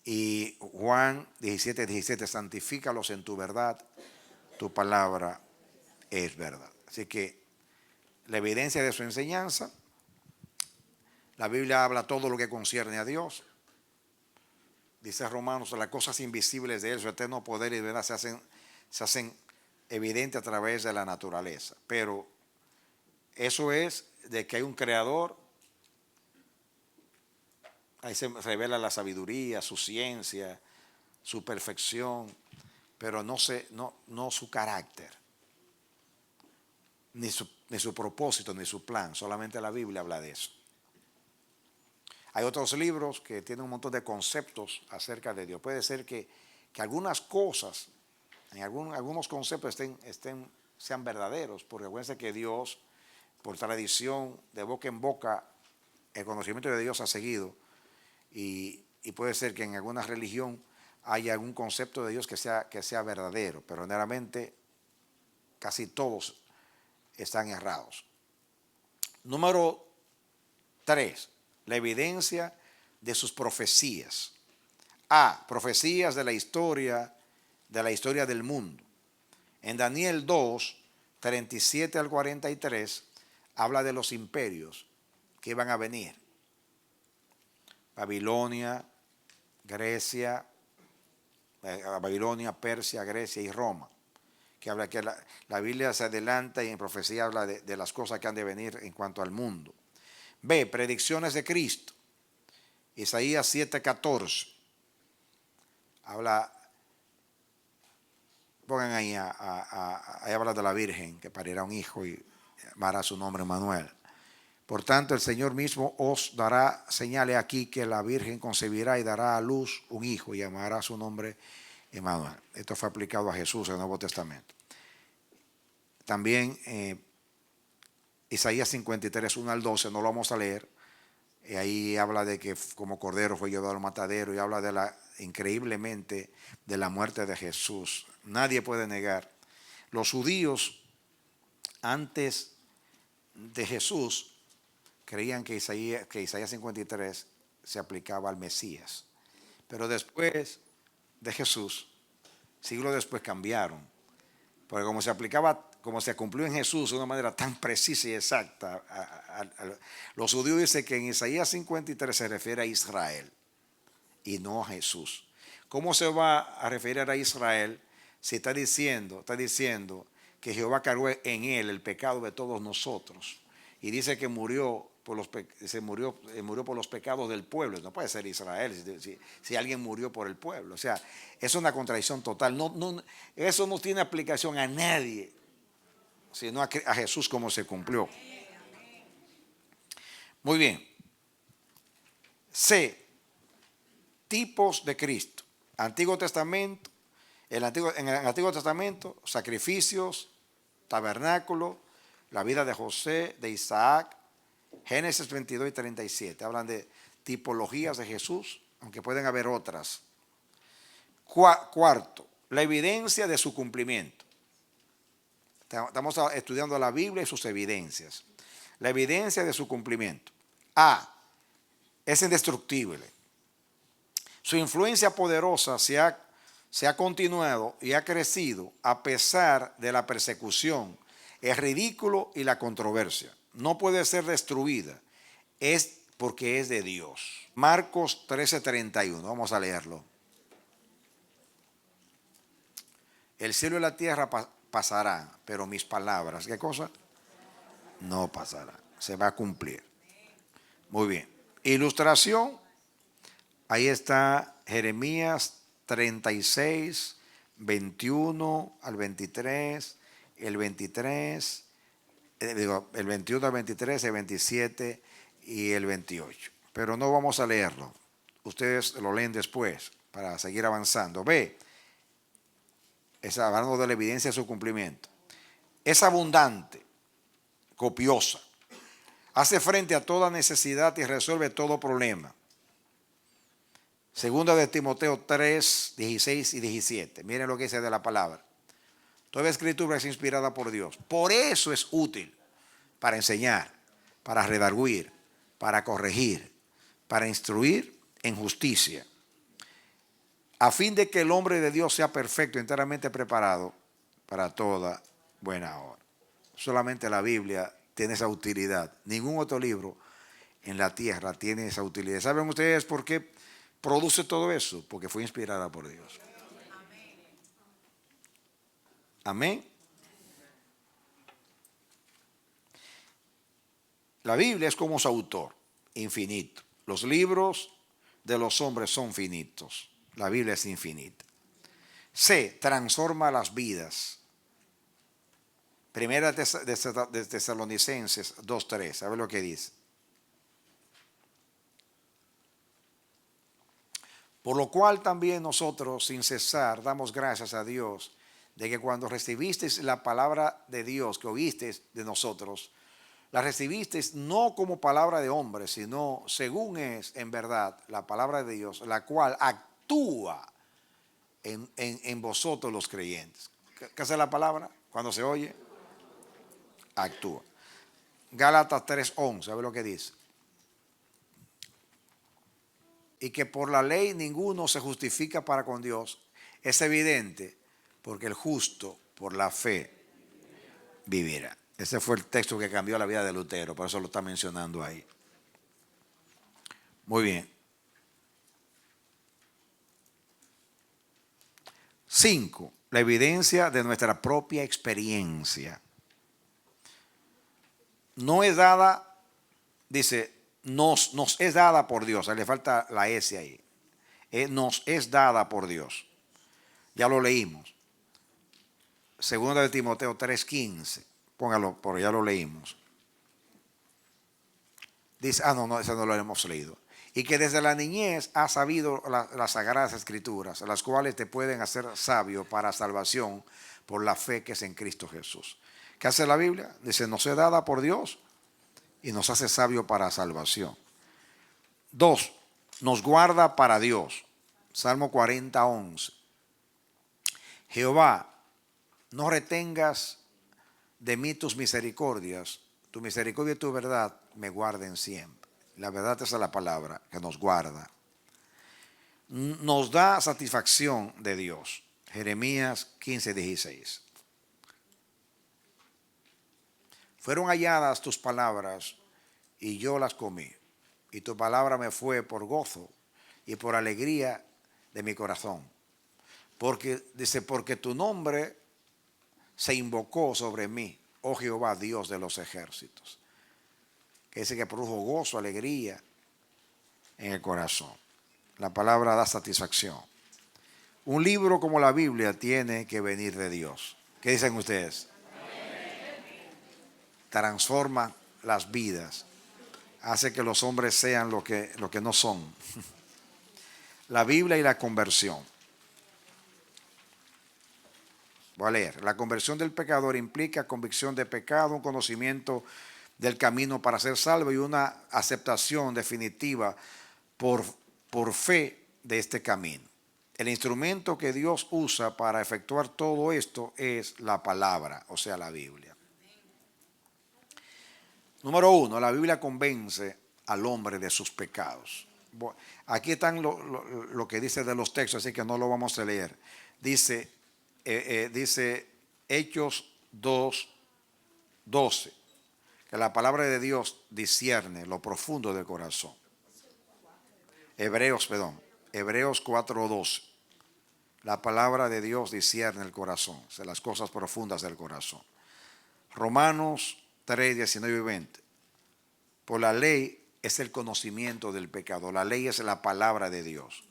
Y Juan 17, 17. Santifícalos en tu verdad. Tu palabra es verdad. Así que la evidencia de su enseñanza, la Biblia habla todo lo que concierne a Dios. Dice Romanos, las cosas invisibles de Él, su eterno poder y verdad se hacen evidentes a través de la naturaleza. Pero eso es de que hay un creador. Ahí se revela la sabiduría, su ciencia, su perfección, pero no su carácter, ni su propósito, ni su plan. Solamente la Biblia habla de eso. Hay otros libros que tienen un montón de conceptos acerca de Dios. Puede ser que algunas cosas, en algunos conceptos sean verdaderos, porque acuérdense que Dios, por tradición, de boca en boca, el conocimiento de Dios ha seguido, y puede ser que en alguna religión haya algún concepto de Dios que sea verdadero, pero generalmente casi todos están errados. Número 3. La evidencia de sus profecías. Profecías de la historia del mundo. En Daniel 2, 37 al 43, habla de los imperios que iban a venir. Babilonia, Grecia, Persia, Grecia y Roma. Que habla que la Biblia se adelanta y en profecía habla de las cosas que han de venir en cuanto al mundo. Predicciones de Cristo. Isaías 7:14. Pongan ahí, ahí habla de la Virgen que parirá un hijo y llamará su nombre Manuel. Por tanto, el Señor mismo os dará señales aquí que la Virgen concebirá y dará a luz un hijo y llamará su nombre Emmanuel. Esto fue aplicado a Jesús en el Nuevo Testamento. También Isaías 53, 1 al 12, no lo vamos a leer. Ahí habla de que como cordero fue llevado al matadero y habla increíblemente de la muerte de Jesús. Nadie puede negar. Los judíos antes de Jesús creían que Isaías 53 se aplicaba al Mesías. Pero después de Jesús, siglos después cambiaron. Porque como se cumplió en Jesús de una manera tan precisa y exacta, los judíos dicen que en Isaías 53 se refiere a Israel y no a Jesús. ¿Cómo se va a referir a Israel si está diciendo que Jehová cargó en él el pecado de todos nosotros? Y dice que murió por los pecados del pueblo. No puede ser Israel si alguien murió por el pueblo. O sea, es una contradicción total. Eso no tiene aplicación a nadie, sino a Jesús como se cumplió. Muy bien. Tipos de Cristo. Antiguo Testamento. En el Antiguo Testamento, sacrificios, tabernáculo, la vida de José, de Isaac. Génesis 22 y 37 hablan de tipologías de Jesús, aunque pueden haber otras. Cuarto, la evidencia de su cumplimiento. Estamos estudiando la Biblia y sus evidencias. La evidencia de su cumplimiento. Es indestructible. Su influencia poderosa se ha continuado y ha crecido a pesar de la persecución, el ridículo y la controversia. No puede ser destruida, es porque es de Dios. Marcos 13:31, vamos a leerlo. El cielo y la tierra pasarán, pero mis palabras, ¿qué cosa? No pasarán, se va a cumplir. Muy bien. Ilustración, ahí está Jeremías 36, 21 al 23, el 23, el 21 al 23, el 27 y el 28. Pero no vamos a leerlo. Ustedes lo leen después para seguir avanzando. Es hablando de la evidencia de su cumplimiento. Es abundante, copiosa. Hace frente a toda necesidad y resuelve todo problema. Segunda de Timoteo 3, 16 y 17. Miren lo que dice de la palabra. Toda escritura es inspirada por Dios. Por eso es útil para enseñar, para redarguir, para corregir, para instruir en justicia, a fin de que el hombre de Dios sea perfecto, enteramente preparado para toda buena obra. Solamente la Biblia tiene esa utilidad. Ningún otro libro en la tierra tiene esa utilidad. ¿Saben ustedes por qué produce todo eso? Porque fue inspirada por Dios. Amén. La Biblia es como su autor, infinito. Los libros de los hombres son finitos. La Biblia es infinita. C, transforma las vidas. Primera de Tesalonicenses 2:3. ¿Sabe lo que dice? Por lo cual también nosotros, sin cesar, damos gracias a Dios de que cuando recibisteis la palabra de Dios que oísteis de nosotros, la recibisteis no como palabra de hombre, sino según es en verdad la palabra de Dios, la cual actúa en vosotros los creyentes. ¿Qué hace la palabra cuando se oye? Actúa. Gálatas 3:11, ¿sabe lo que dice? Y que por la ley ninguno se justifica para con Dios, es evidente, porque el justo por la fe vivirá. Ese fue el texto que cambió la vida de Lutero, por eso lo está mencionando ahí. Muy bien. 5. La evidencia de nuestra propia experiencia. No es dada, dice, nos es dada por Dios. Le falta la S ahí. Nos es dada por Dios. Ya lo leímos. Segunda de Timoteo 3:15. Póngalo, por ya lo leímos. Dice, no, ese no lo hemos leído. Y que desde la niñez has sabido las sagradas escrituras, las cuales te pueden hacer sabio para salvación por la fe que es en Cristo Jesús. ¿Qué hace la Biblia? Dice, nos es dada por Dios y nos hace sabio para salvación. 2, nos guarda para Dios. Salmo 40:11. Jehová, no retengas de mí tus misericordias, tu misericordia y tu verdad me guarden siempre. La verdad es la palabra que nos guarda. Nos da satisfacción de Dios. Jeremías 15:16. Fueron halladas tus palabras y yo las comí. Y tu palabra me fue por gozo y por alegría de mi corazón. Porque, dice, porque tu nombre se invocó sobre mí, oh Jehová, Dios de los ejércitos. Que dice que produjo gozo, alegría en el corazón. La palabra da satisfacción. Un libro como la Biblia tiene que venir de Dios. ¿Qué dicen ustedes? Transforma las vidas. Hace que los hombres sean lo que no son. La Biblia y la conversión. Voy a leer. La conversión del pecador implica convicción de pecado, un conocimiento del camino para ser salvo y una aceptación definitiva por fe de este camino. El instrumento que Dios usa para efectuar todo esto es la palabra, o sea, la Biblia. Número 1, la Biblia convence al hombre de sus pecados. Aquí están lo que dice de los textos, así que no lo vamos a leer. Dice Hechos 2:12, que la palabra de Dios discierne lo profundo del corazón. Hebreos 4:12. La palabra de Dios discierne el corazón, o sea, las cosas profundas del corazón. Romanos 3:19 y 20. Por la ley es el conocimiento del pecado. La ley es la palabra de Dios.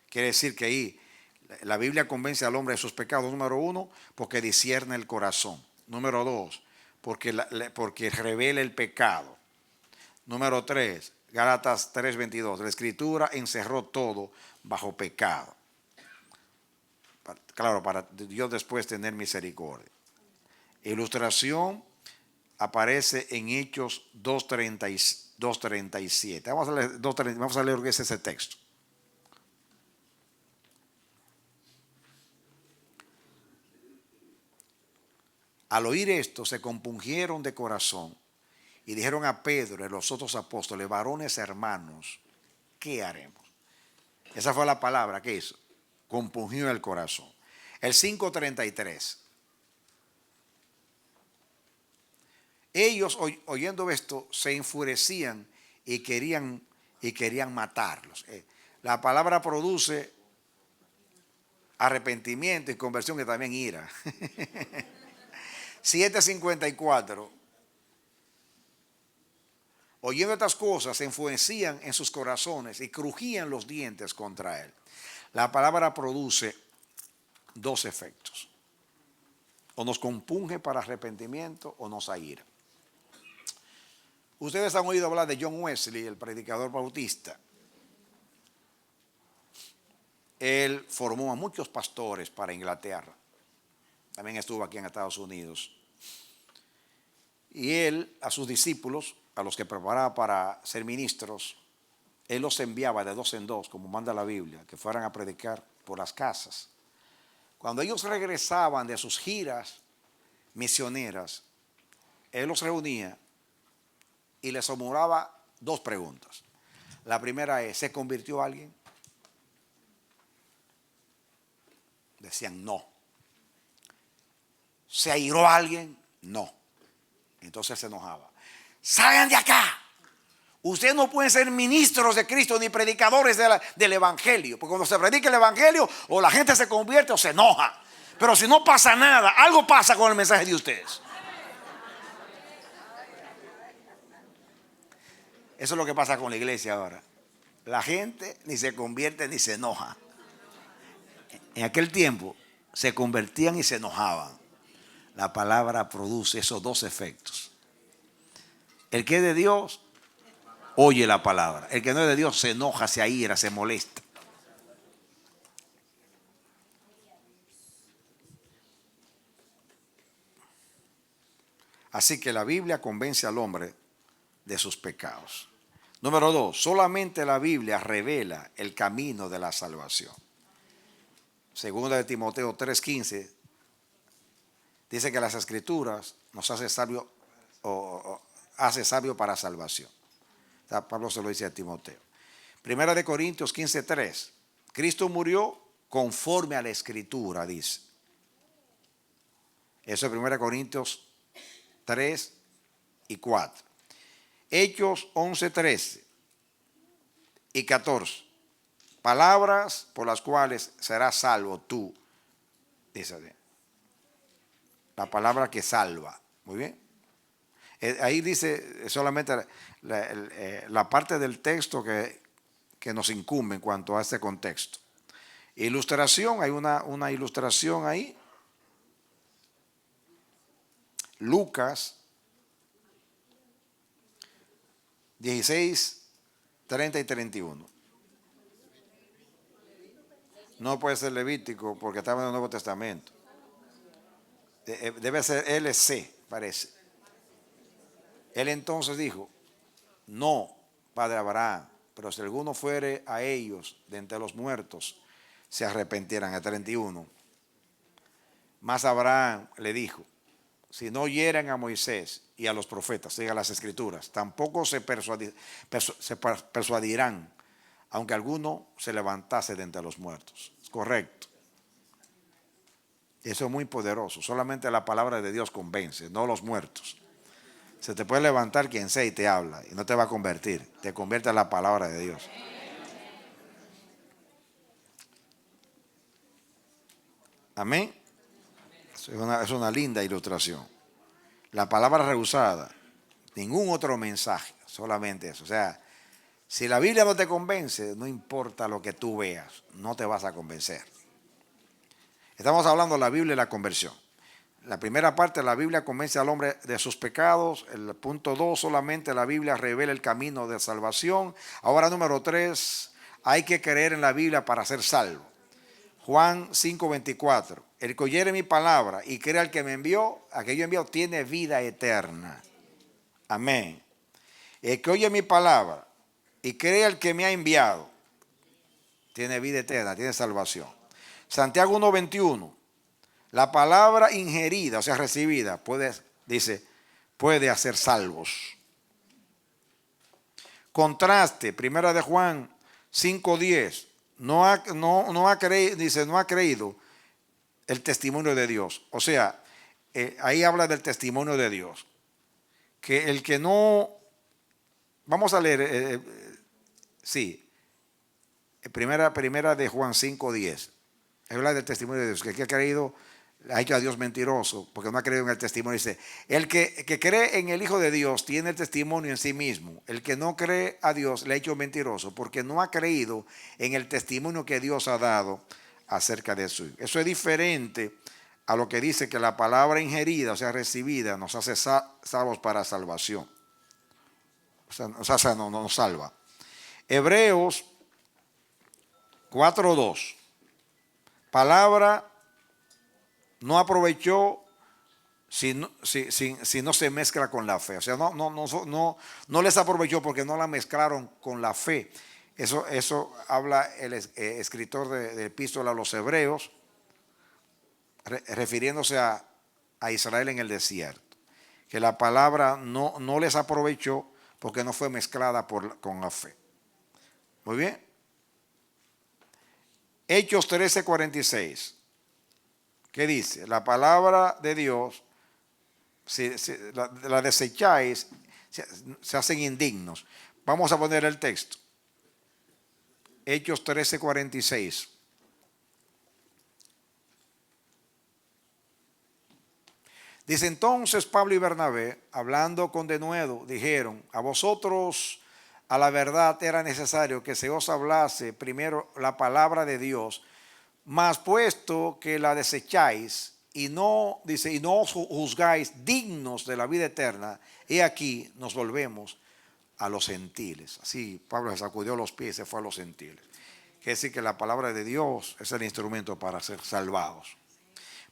Quiere decir que ahí la Biblia convence al hombre de sus pecados. Número 1, porque discierne el corazón. Número 2, porque revela el pecado. Número 3, Gálatas 3:22. La Escritura encerró todo bajo pecado. Claro, para Dios después tener misericordia. Ilustración aparece en Hechos 2:37. Vamos a leer, vamos a leer lo que es ese texto. Al oír esto, se compungieron de corazón y dijeron a Pedro y a los otros apóstoles: varones hermanos, ¿qué haremos? Esa fue la palabra que hizo. Compungió el corazón. El 5:33. Ellos, oyendo esto, se enfurecían y querían matarlos. La palabra produce arrepentimiento y conversión, que también ira. 7:54. Oyendo estas cosas, se enfurecían en sus corazones y crujían los dientes contra él. La palabra produce dos efectos: o nos compunge para arrepentimiento o nos aira. Ustedes han oído hablar de John Wesley, el predicador bautista. Él formó a muchos pastores para Inglaterra. También estuvo aquí en Estados Unidos. Y él, a sus discípulos, a los que preparaba para ser ministros, él los enviaba de dos en dos, como manda la Biblia, que fueran a predicar por las casas. Cuando ellos regresaban de sus giras misioneras, él los reunía y les formulaba dos preguntas. La primera es: ¿se convirtió alguien? Decían no. ¿Se airó alguien? No. Entonces se enojaba. ¡Salgan de acá! Ustedes no pueden ser ministros de Cristo ni predicadores del Evangelio, porque cuando se predica el Evangelio, o la gente se convierte o se enoja. Pero si no pasa nada, algo pasa con el mensaje de ustedes. Eso es lo que pasa con la iglesia ahora. La gente ni se convierte ni se enoja. En aquel tiempo se convertían y se enojaban. La palabra produce esos dos efectos. El que es de Dios oye la palabra. El que no es de Dios se enoja, se aira, se molesta. Así que la Biblia convence al hombre de sus pecados. Número 2, solamente la Biblia revela el camino de la salvación. Segunda de Timoteo 3:15 dice que las Escrituras nos hace sabio hace sabio para salvación. Pablo se lo dice a Timoteo. Primera de Corintios 15:3. Cristo murió conforme a la Escritura, dice. Eso es 1 Corintios 3 y 4. Hechos 11:13 y 14. Palabras por las cuales serás salvo tú. Dice la palabra que salva. Muy bien. Ahí dice solamente la parte del texto que nos incumbe en cuanto a este contexto. Ilustración, hay una ilustración ahí. Lucas 16, 30 y 31. No puede ser Levítico porque estaba en el Nuevo Testamento. Debe ser LC, parece. Él entonces dijo: no, padre Abraham, pero si alguno fuere a ellos de entre los muertos, se arrepentieran. El 31. Mas Abraham le dijo: si no oyeran a Moisés y a los profetas, sigan las Escrituras, tampoco se persuadirán, aunque alguno se levantase de entre los muertos. Es correcto. Eso es muy poderoso. Solamente la palabra de Dios convence, no los muertos. Se te puede levantar quien sea y te habla y no te va a convertir. Te convierte a la palabra de Dios. Amén. Es una linda ilustración. La palabra rehusada, ningún otro mensaje, solamente eso. O sea, si la Biblia no te convence, no importa lo que tú veas, no te vas a convencer. Estamos hablando de la Biblia y la conversión. La primera parte, la Biblia convence al hombre de sus pecados. El punto 2, solamente la Biblia revela el camino de salvación. Ahora, número 3, hay que creer en la Biblia para ser salvo. Juan 5:24. El que oyere mi palabra y crea al que me envió, a que yo envío, tiene vida eterna. Amén. El que oye mi palabra y cree al que me ha enviado, tiene vida eterna, tiene salvación. Santiago 1:21. La palabra ingerida, o sea, recibida, puede hacer salvos. Contraste, primera de Juan 5:10. No ha creído el testimonio de Dios. O sea, ahí habla del testimonio de Dios. Que el que no, vamos a leer, sí, primera de Juan 5:10. Habla del testimonio de Dios. Que el que ha creído ha hecho a Dios mentiroso porque no ha creído en el testimonio. Dice, el que cree en el Hijo de Dios tiene el testimonio en sí mismo. El que no cree a Dios le ha hecho mentiroso porque no ha creído en el testimonio que Dios ha dado acerca de su Hijo. Eso es diferente a lo que dice que la palabra ingerida, o sea, recibida, nos hace salvos para salvación. O sea, nos salva. Hebreos 4:2. Palabra no aprovechó si no se mezcla con la fe. O sea, no les aprovechó porque no la mezclaron con la fe. Eso habla el escritor de Epístola a los Hebreos, refiriéndose a Israel en el desierto. Que la palabra no les aprovechó porque no fue mezclada con la fe. Muy bien. Hechos 13:46. ¿Qué dice? La palabra de Dios, si la desecháis, se hacen indignos. Vamos a poner el texto. Hechos 13:46. Dice entonces Pablo y Bernabé, hablando con denuedo, dijeron, a vosotros a la verdad era necesario que se os hablase primero la palabra de Dios, mas puesto que la desecháis y no os juzgáis dignos de la vida eterna, he aquí nos volvemos a los gentiles. Así Pablo se sacudió los pies y se fue a los gentiles. Quiere decir que la palabra de Dios es el instrumento para ser salvados.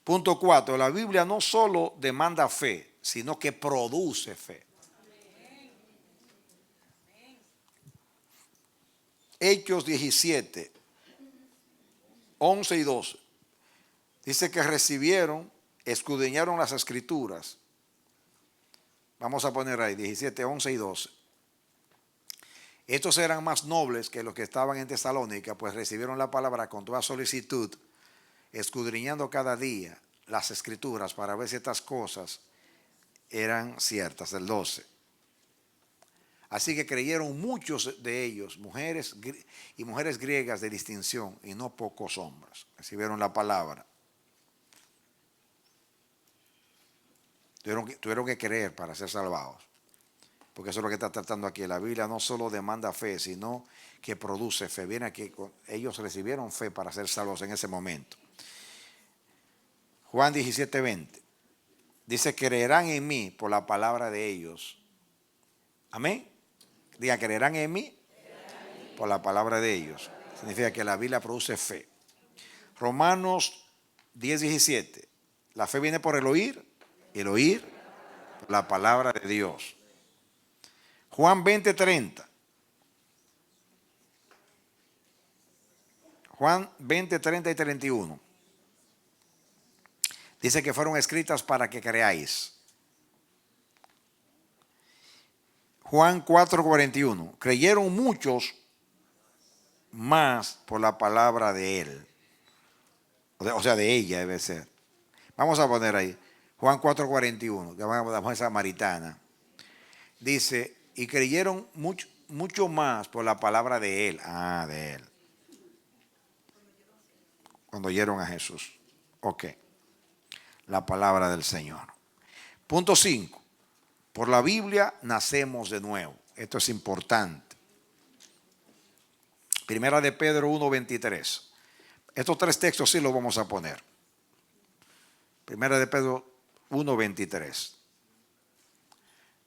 Punto 4. La Biblia no solo demanda fe, sino que produce fe. Hechos 17, 11 y 12. Dice que recibieron, escudriñaron las escrituras. Vamos a poner ahí 17, 11 y 12. Estos eran más nobles que los que estaban en Tesalónica, pues recibieron la palabra con toda solicitud, escudriñando cada día las escrituras para ver si estas cosas eran ciertas. El 12. Así que creyeron muchos de ellos, mujeres y mujeres griegas de distinción, y no pocos hombres. Recibieron la palabra. Tuvieron que creer para ser salvados. Porque eso es lo que está tratando aquí. La Biblia no solo demanda fe, sino que produce fe. Viene aquí, ellos recibieron fe para ser salvos en ese momento. Juan 17:20. Dice, creerán en mí por la palabra de ellos. Amén. Diga, creerán en mí por la palabra de ellos. Significa que la Biblia produce fe. Romanos 10:17. La fe viene por el oír, y el oír por la palabra de Dios. Juan 20:30. Juan 20:30 y 31. Dice que fueron escritas para que creáis. Juan 4:41. Creyeron muchos más por la palabra de él. O sea, de ella debe ser. Vamos a poner ahí. Juan 4:41. Que vamos a la mujer samaritana. Dice, y creyeron mucho más por la palabra de él. De él. Cuando oyeron a Jesús. Ok. La palabra del Señor. Punto 5. Por la Biblia nacemos de nuevo. Esto es importante. Primera de Pedro 1:23. Estos tres textos sí los vamos a poner. Primera de Pedro 1:23.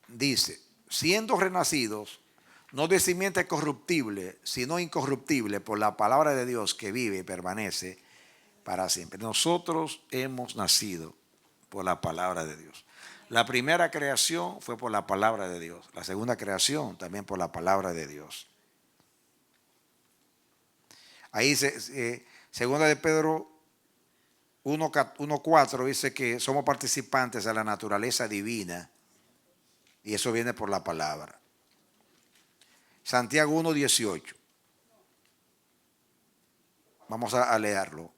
Dice, siendo renacidos, no de simiente corruptible, sino incorruptible, por la palabra de Dios que vive y permanece para siempre. Nosotros hemos nacido por la palabra de Dios. La primera creación fue por la palabra de Dios. La segunda creación también por la palabra de Dios. Ahí segunda de Pedro 1:4 dice que somos participantes de la naturaleza divina y eso viene por la palabra. Santiago 1:18. Vamos a leerlo.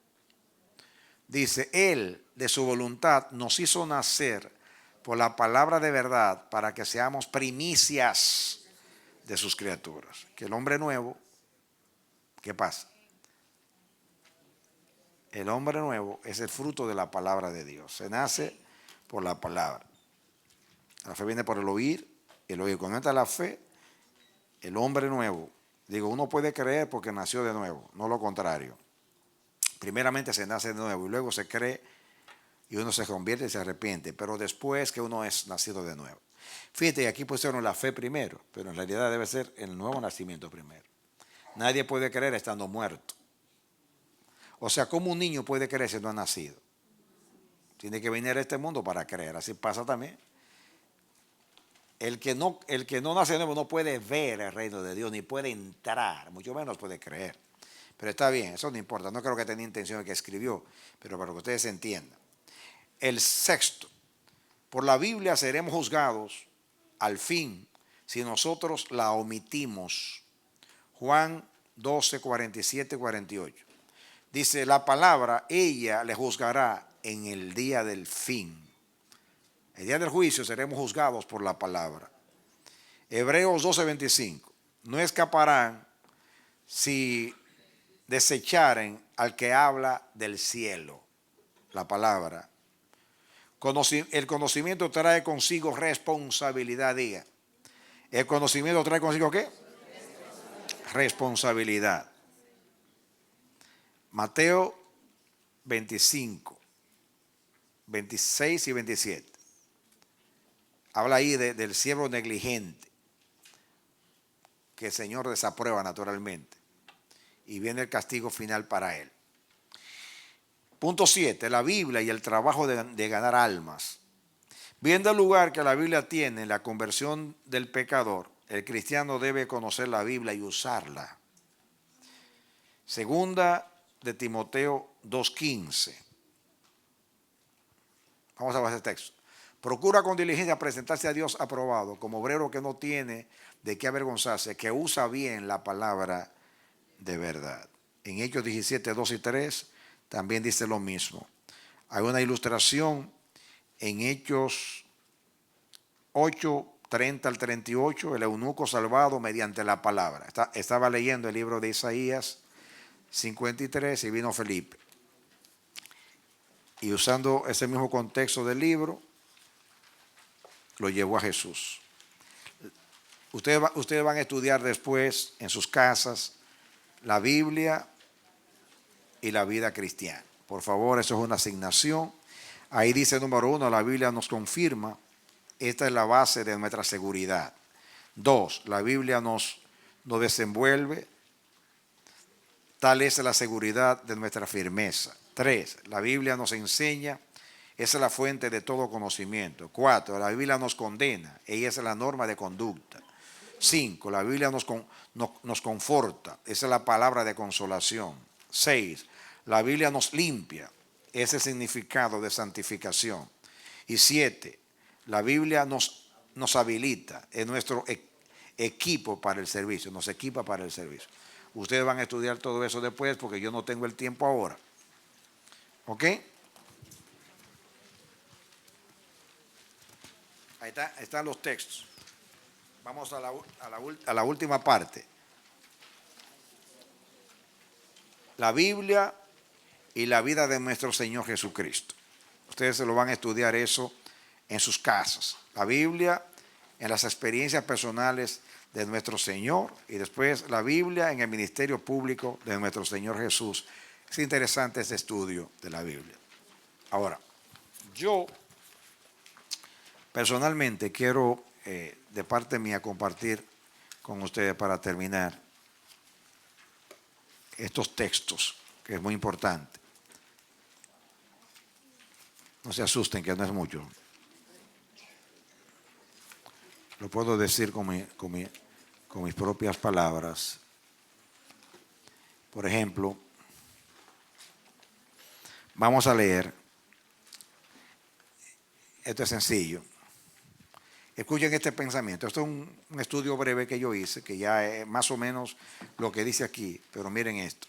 Dice, Él de su voluntad nos hizo nacer por la palabra de verdad para que seamos primicias de sus criaturas. Que el hombre nuevo, ¿qué pasa? El hombre nuevo es el fruto de la palabra de Dios. Se nace por la palabra. La fe viene por el oír cuando entra la fe, el hombre nuevo. Digo, uno puede creer porque nació de nuevo, no lo contrario. Primeramente se nace de nuevo y luego se cree y uno se convierte y se arrepiente, pero después que uno es nacido de nuevo. Fíjate, aquí pusieron la fe primero, pero en realidad debe ser el nuevo nacimiento primero. Nadie puede creer estando muerto. O sea, ¿cómo un niño puede creer si no ha nacido? Tiene que venir a este mundo para creer. Así pasa también. El que no nace de nuevo no puede ver el reino de Dios, ni puede entrar, mucho menos puede creer. Pero está bien, eso no importa. No creo que tenía intención de que escribió, pero para que ustedes entiendan. El sexto, por la Biblia seremos juzgados al fin si nosotros la omitimos. Juan 12, 47, 48. Dice, la palabra, ella le juzgará en el día del fin. El día del juicio seremos juzgados por la palabra. Hebreos 12, 25. No escaparán si desecharen al que habla del cielo. La palabra. El conocimiento trae consigo responsabilidad, diga. ¿El conocimiento trae consigo qué? Responsabilidad. Mateo 25, 26 y 27. Habla ahí del siervo negligente, que el Señor desaprueba naturalmente. Y viene el castigo final para él. Punto 7. La Biblia y el trabajo de ganar almas. Viendo el lugar que la Biblia tiene en la conversión del pecador, el cristiano debe conocer la Biblia y usarla. Segunda de Timoteo 2:15. Vamos a ver ese texto. Procura con diligencia presentarse a Dios aprobado, como obrero que no tiene de qué avergonzarse, que usa bien la palabra de verdad. En Hechos 17, 2 y 3 también dice lo mismo. Hay una ilustración en Hechos 8, 30 al 38, el eunuco salvado mediante la palabra. Estaba leyendo el libro de Isaías 53 y vino Felipe. Y usando ese mismo contexto del libro, lo llevó a Jesús. Ustedes van a estudiar después en sus casas la Biblia y la vida cristiana. Por favor, eso es una asignación. Ahí dice número 1, la Biblia nos confirma. Esta es la base de nuestra seguridad. 2, la Biblia nos desenvuelve. Tal es la seguridad de nuestra firmeza. 3, la Biblia nos enseña. Esa es la fuente de todo conocimiento. 4, la Biblia nos condena. Ella es la norma de conducta. 5, la Biblia nos conforta. Esa es la palabra de consolación. 6, la Biblia nos limpia. Ese es el significado de santificación. Y 7, la Biblia nos habilita. Es nuestro equipo para el servicio. Nos equipa para el servicio. Ustedes van a estudiar todo eso después porque yo no tengo el tiempo ahora. ¿Ok? Ahí están los textos. Vamos a la última parte. La Biblia y la vida de nuestro Señor Jesucristo. Ustedes se lo van a estudiar eso en sus casas. La Biblia en las experiencias personales de nuestro Señor y después la Biblia en el ministerio público de nuestro Señor Jesús. Es interesante este estudio de la Biblia. Ahora, yo personalmente quiero de parte mía compartir con ustedes para terminar estos textos, que es muy importante. No se asusten que no es mucho. Lo puedo decir con mis propias palabras. Por ejemplo, vamos a leer. Esto es sencillo. Escuchen este pensamiento. Esto es un estudio breve que yo hice, que ya es más o menos lo que dice aquí. Pero miren esto.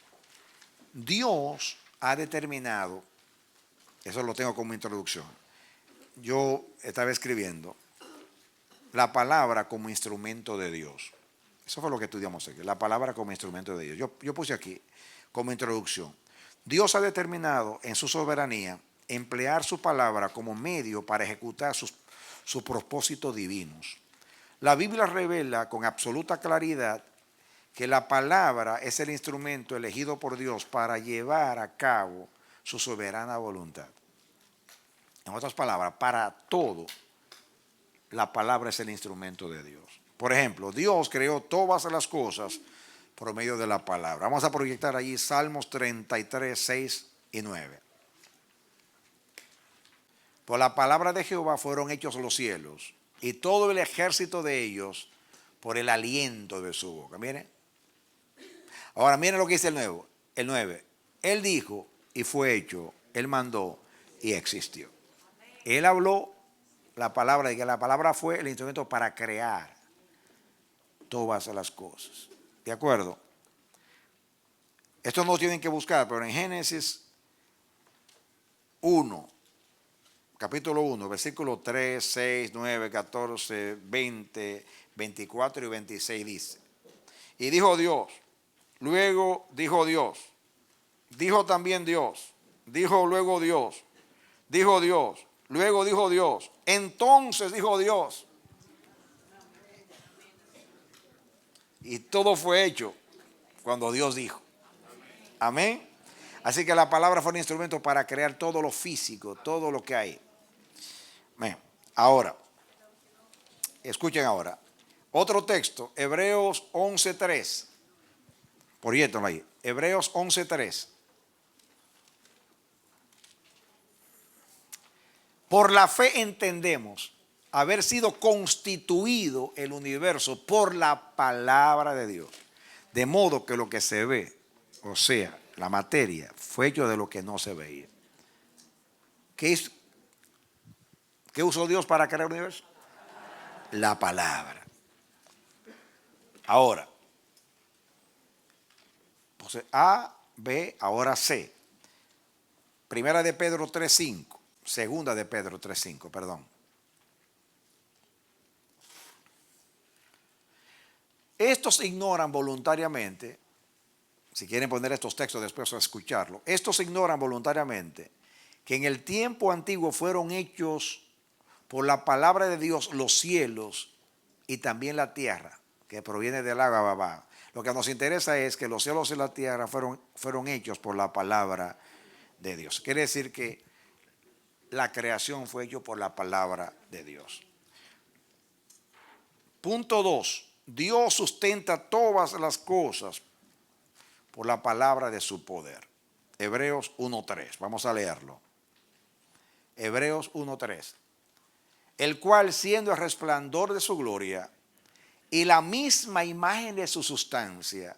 Dios ha determinado, eso lo tengo como introducción. Yo estaba escribiendo la palabra como instrumento de Dios. Eso fue lo que estudiamos aquí, la palabra como instrumento de Dios. Yo puse aquí como introducción. Dios ha determinado en su soberanía emplear su palabra como medio para ejecutar sus propósitos divinos. La Biblia revela con absoluta claridad que la palabra es el instrumento elegido por Dios para llevar a cabo su soberana voluntad. En otras palabras, para todo, la palabra es el instrumento de Dios. Por ejemplo, Dios creó todas las cosas por medio de la palabra. Vamos a proyectar allí Salmos 33, 6 y 9. Por la palabra de Jehová fueron hechos los cielos, y todo el ejército de ellos por el aliento de su boca. Miren. Ahora miren lo que dice el 9. Él dijo y fue hecho, él mandó y existió. Él habló la palabra, y que la palabra fue el instrumento para crear todas las cosas. ¿De acuerdo? Esto no tienen que buscar, pero en Génesis 1, capítulo 1, versículo 3, 6, 9, 14, 20, 24 y 26 dice: y dijo Dios, luego dijo Dios, dijo también Dios, dijo luego Dios, dijo Dios, luego dijo Dios, entonces dijo Dios. Y todo fue hecho cuando Dios dijo. Amén. Así que la palabra fue un instrumento para crear todo lo físico, todo lo que hay. Bien. Ahora, escuchen ahora. Otro texto, Hebreos 11:3. Proyéctalo ahí. Hebreos 11:3. Por la fe entendemos haber sido constituido el universo por la palabra de Dios. De modo que lo que se ve, o sea, la materia, fue hecho de lo que no se veía. ¿Qué usó Dios para crear el universo? La palabra. Ahora, entonces A, B, ahora C. Primera de Pedro 3:5. Segunda de Pedro 3:5, perdón. Estos ignoran voluntariamente, si quieren poner estos textos después a escucharlo, estos ignoran voluntariamente que en el tiempo antiguo fueron hechos por la palabra de Dios los cielos y también la tierra, que proviene del agua babá. Lo que nos interesa es que los cielos y la tierra fueron hechos por la palabra de Dios. Quiere decir que la creación fue hecha por la palabra de Dios. Punto 2. Dios sustenta todas las cosas por la palabra de su poder. Hebreos 1:3. Vamos a leerlo. Hebreos 1:3. El cual, siendo el resplandor de su gloria y la misma imagen de su sustancia,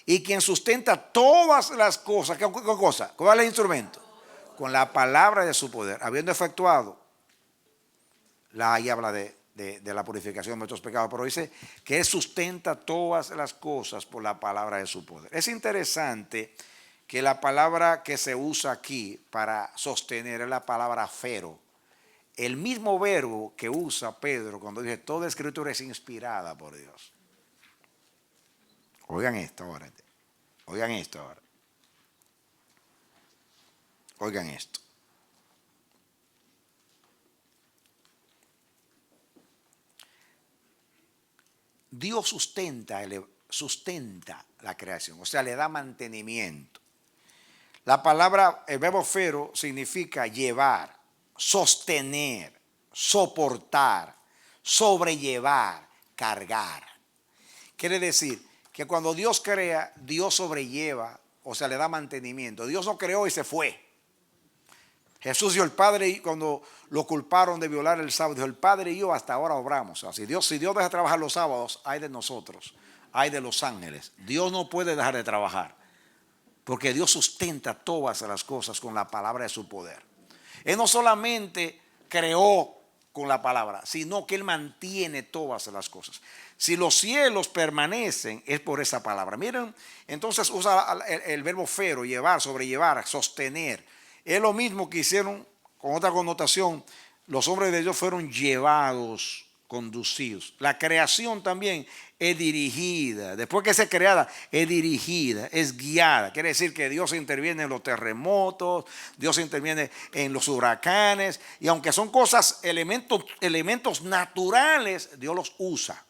y quien sustenta todas las cosas, ¿qué cosa? ¿Cuál es el instrumento? Con la palabra de su poder, habiendo efectuado, ahí habla de la purificación de nuestros pecados, pero dice que Él sustenta todas las cosas por la palabra de su poder. Es interesante que la palabra que se usa aquí para sostener es la palabra fero. El mismo verbo que usa Pedro cuando dice toda escritura es inspirada por Dios. Oigan esto ahora. Oigan esto ahora. Oigan esto. Dios sustenta la creación, o sea, le da mantenimiento. La palabra, el verbo fero significa llevar, sostener, soportar, sobrellevar, cargar. Quiere decir que cuando Dios crea, Dios sobrelleva, o sea, le da mantenimiento. Dios no creó y se fue. Jesús dijo, el Padre, y cuando lo culparon de violar el sábado, dijo, el Padre y yo hasta ahora obramos. O sea, si Dios deja de trabajar los sábados, hay de nosotros, hay de los ángeles. Dios no puede dejar de trabajar, porque Dios sustenta todas las cosas con la palabra de su poder. Él no solamente creó con la palabra, sino que Él mantiene todas las cosas. Si los cielos permanecen, es por esa palabra. Miren, entonces usa el verbo fero, llevar, sobrellevar, sostener. Es lo mismo que hicieron con otra connotación. Los hombres de Dios fueron llevados, conducidos. La creación también es dirigida. Después que es creada, es dirigida, es guiada. Quiere decir que Dios interviene en los terremotos, Dios interviene en los huracanes. Y aunque son cosas, elementos naturales, Dios los usa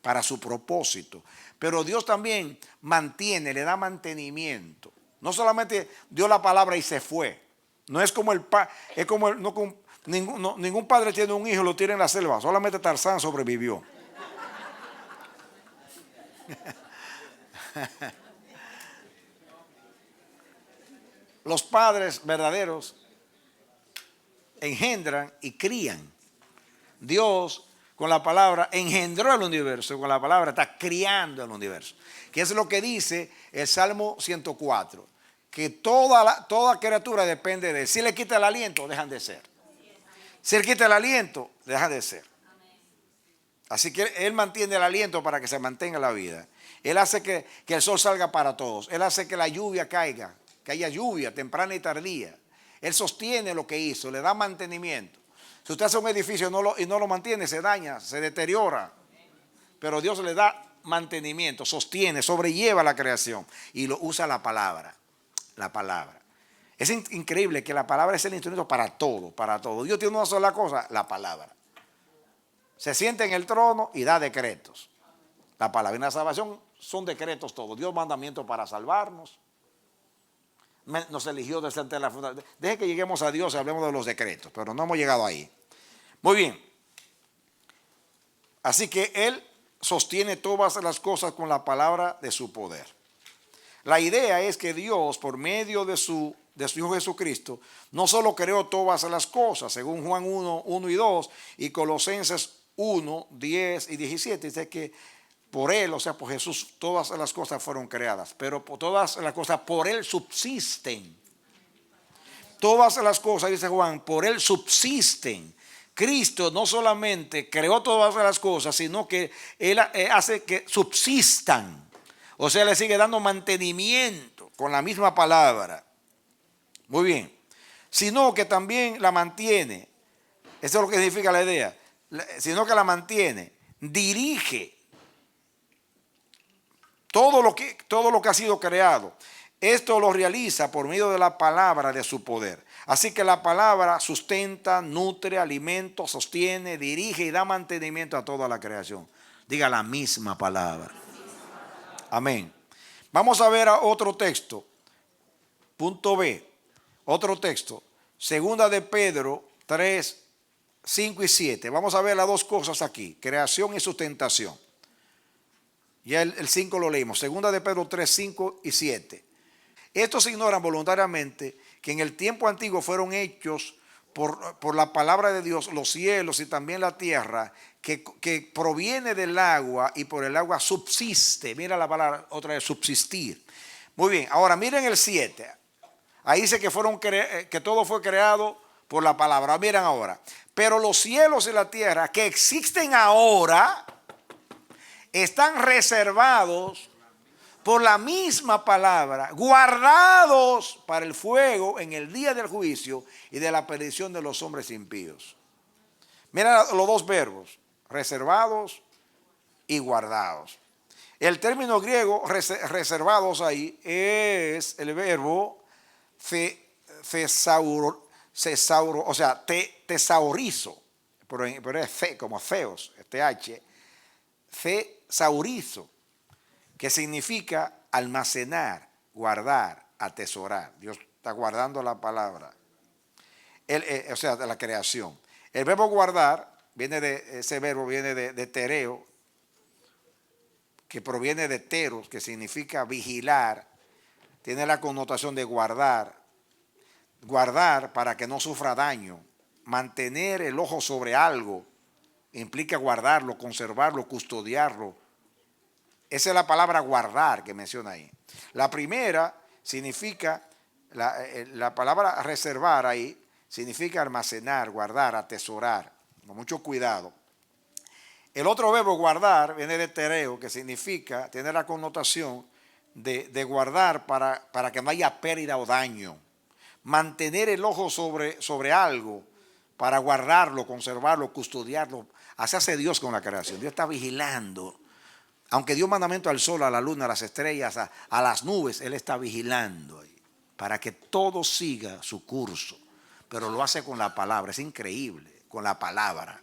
para su propósito. Pero Dios también mantiene, le da mantenimiento. No solamente dio la palabra y se fue. No es como ningún padre tiene un hijo y lo tira en la selva. Solamente Tarzán sobrevivió. Los padres verdaderos engendran y crían. Dios con la palabra engendró el universo, con la palabra está criando el universo. Que es lo que dice el Salmo 104, que toda criatura depende de él. Si le quita el aliento, dejan de ser. Si le quita el aliento, dejan de ser. Así que Él mantiene el aliento para que se mantenga la vida. Él hace que el sol salga para todos. Él hace que la lluvia caiga, que haya lluvia temprana y tardía. Él sostiene lo que hizo, le da mantenimiento. Si usted hace un edificio y no lo mantiene, se daña, se deteriora. Pero Dios le da mantenimiento, sostiene, sobrelleva la creación y lo usa la palabra. La palabra. Es increíble que la palabra es el instrumento para todo, para todo. Dios tiene una sola cosa, la palabra. Se sienta en el trono y da decretos. La palabra y la salvación son decretos todos. Dios mandamientos para salvarnos. Nos eligió desde antes de la fundación. Deje que lleguemos a Dios y hablemos de los decretos, pero no hemos llegado ahí. Muy bien. Así que Él sostiene todas las cosas con la palabra de su poder. La idea es que Dios, por medio de su Hijo Jesucristo, no solo creó todas las cosas, según Juan 1 y 2 y Colosenses 1, 10 y 17, dice que por Él, o sea, por Jesús, todas las cosas fueron creadas, pero todas las cosas por Él subsisten. Todas las cosas, dice Juan, por Él subsisten. Cristo no solamente creó todas las cosas, sino que Él hace que subsistan. O sea, le sigue dando mantenimiento con la misma palabra. Muy bien. Sino que también la mantiene. Eso es lo que significa la idea. Sino que la mantiene, dirige todo lo que ha sido creado. Esto lo realiza por medio de la palabra de su poder. Así que la palabra sustenta, nutre, alimenta, sostiene, dirige y da mantenimiento a toda la creación. Diga la misma palabra. Amén. Vamos a ver a otro texto. Punto B. Otro texto. Segunda de Pedro 3, 5 y 7. Vamos a ver las dos cosas aquí. Creación y sustentación. Ya el 5 lo leímos. Segunda de Pedro 3, 5 y 7. Estos ignoran voluntariamente que en el tiempo antiguo fueron hechos por la palabra de Dios los cielos y también la tierra, que proviene del agua y por el agua subsiste. Mira la palabra otra vez, subsistir. Muy bien, ahora miren el 7. Ahí dice que todo fue creado por la palabra. Miren ahora. Pero los cielos y la tierra que existen ahora están reservados por la misma palabra, guardados para el fuego en el día del juicio y de la perdición de los hombres impíos. Mira los dos verbos, reservados y guardados. El término griego reservados ahí es el verbo tesauro, o sea, tesaurizo, pero es fe, como feos, TH, tesaurizo, que significa almacenar, guardar, atesorar. Dios está guardando la palabra, o sea, de la creación. El verbo guardar, ese verbo viene de tereo, que proviene de teros, que significa vigilar, tiene la connotación de guardar. guardar para que no sufra daño. Mantener el ojo sobre algo implica guardarlo, conservarlo, custodiarlo. Esa es la palabra guardar que menciona ahí. La primera significa, la palabra reservar ahí, significa almacenar, guardar, atesorar, con mucho cuidado. El otro verbo guardar viene de tereo, que significa, tiene la connotación de guardar para que no haya pérdida o daño. Mantener el ojo sobre algo para guardarlo, conservarlo, custodiarlo. Así hace Dios con la creación. Dios está vigilando. Aunque dio mandamiento al sol, a la luna, a las estrellas, a las nubes, Él está vigilando ahí para que todo siga su curso. Pero lo hace con la palabra. Es increíble, con la palabra.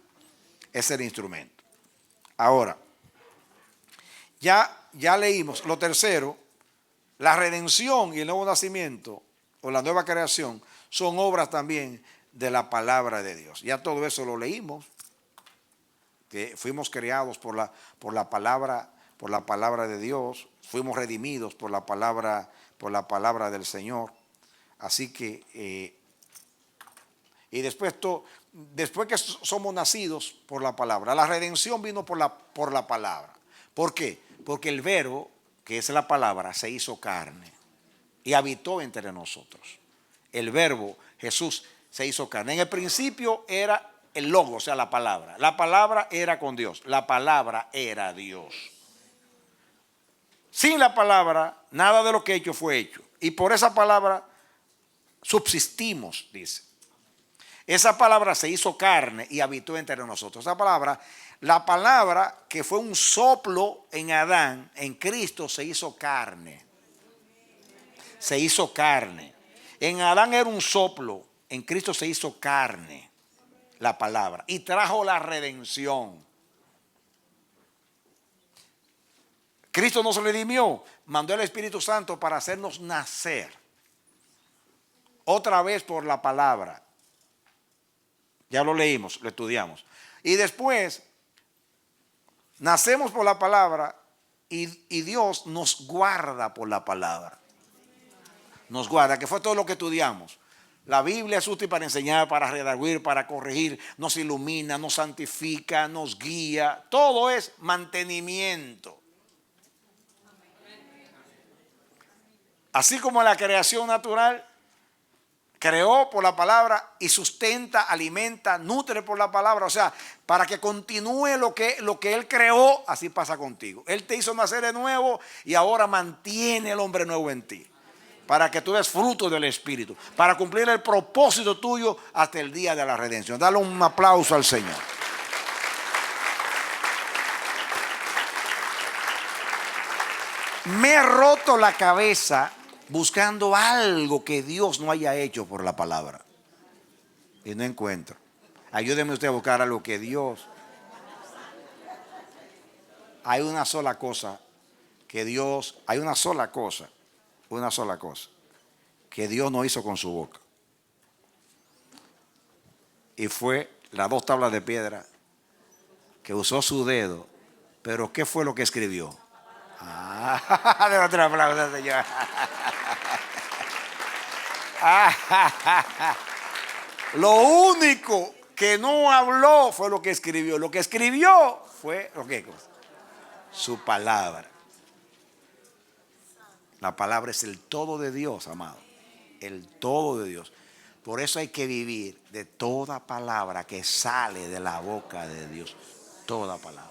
Es el instrumento. Ahora, ya leímos. Lo tercero, la redención y el nuevo nacimiento o la nueva creación son obras también de la palabra de Dios. Ya todo eso lo leímos, que fuimos creados por la palabra de Dios, fuimos redimidos por la palabra del Señor. Así que, y después que somos nacidos por la palabra, la redención vino por la palabra. ¿Por qué? Porque el verbo, que es la palabra, se hizo carne y habitó entre nosotros. El verbo, Jesús, se hizo carne. En el principio era el logo, o sea, la palabra. La palabra era con Dios. La palabra era Dios. Sin la palabra, nada de lo que he hecho fue hecho. Y por esa palabra subsistimos, dice. Esa palabra se hizo carne y habitó entre nosotros. Esa palabra, la palabra que fue un soplo en Adán, en Cristo se hizo carne. Se hizo carne. En Adán era un soplo, en Cristo se hizo carne, la palabra, y trajo la redención. Cristo nos redimió, mandó el Espíritu Santo para hacernos nacer otra vez por la palabra. Ya lo leímos, lo estudiamos. Y después nacemos por la palabra y Dios nos guarda por la palabra. Nos guarda, que fue todo lo que estudiamos. La Biblia es útil para enseñar, para redarguir, para corregir, nos ilumina, nos santifica, nos guía. Todo es mantenimiento. Así como la creación natural creó por la palabra y sustenta, alimenta, nutre por la palabra. O sea, para que continúe lo que Él creó, así pasa contigo. Él te hizo nacer de nuevo y ahora mantiene el hombre nuevo en ti. Para que tú des fruto del Espíritu, para cumplir el propósito tuyo hasta el día de la redención. Dale un aplauso al Señor. Me he roto la cabeza buscando algo que Dios no haya hecho por la palabra y no encuentro. Ayúdeme usted a buscar algo que Dios. Hay una sola cosa que Dios, una sola cosa que Dios no hizo con su boca. Y fue las 2 tablas de piedra que usó su dedo. Pero ¿qué fue lo que escribió? De otro aplauso, Señor. Lo único que no habló fue lo que escribió. Lo que escribió fue lo que su palabra. La palabra es el todo de Dios, amado. El todo de Dios. Por eso hay que vivir de toda palabra que sale de la boca de Dios. Toda palabra.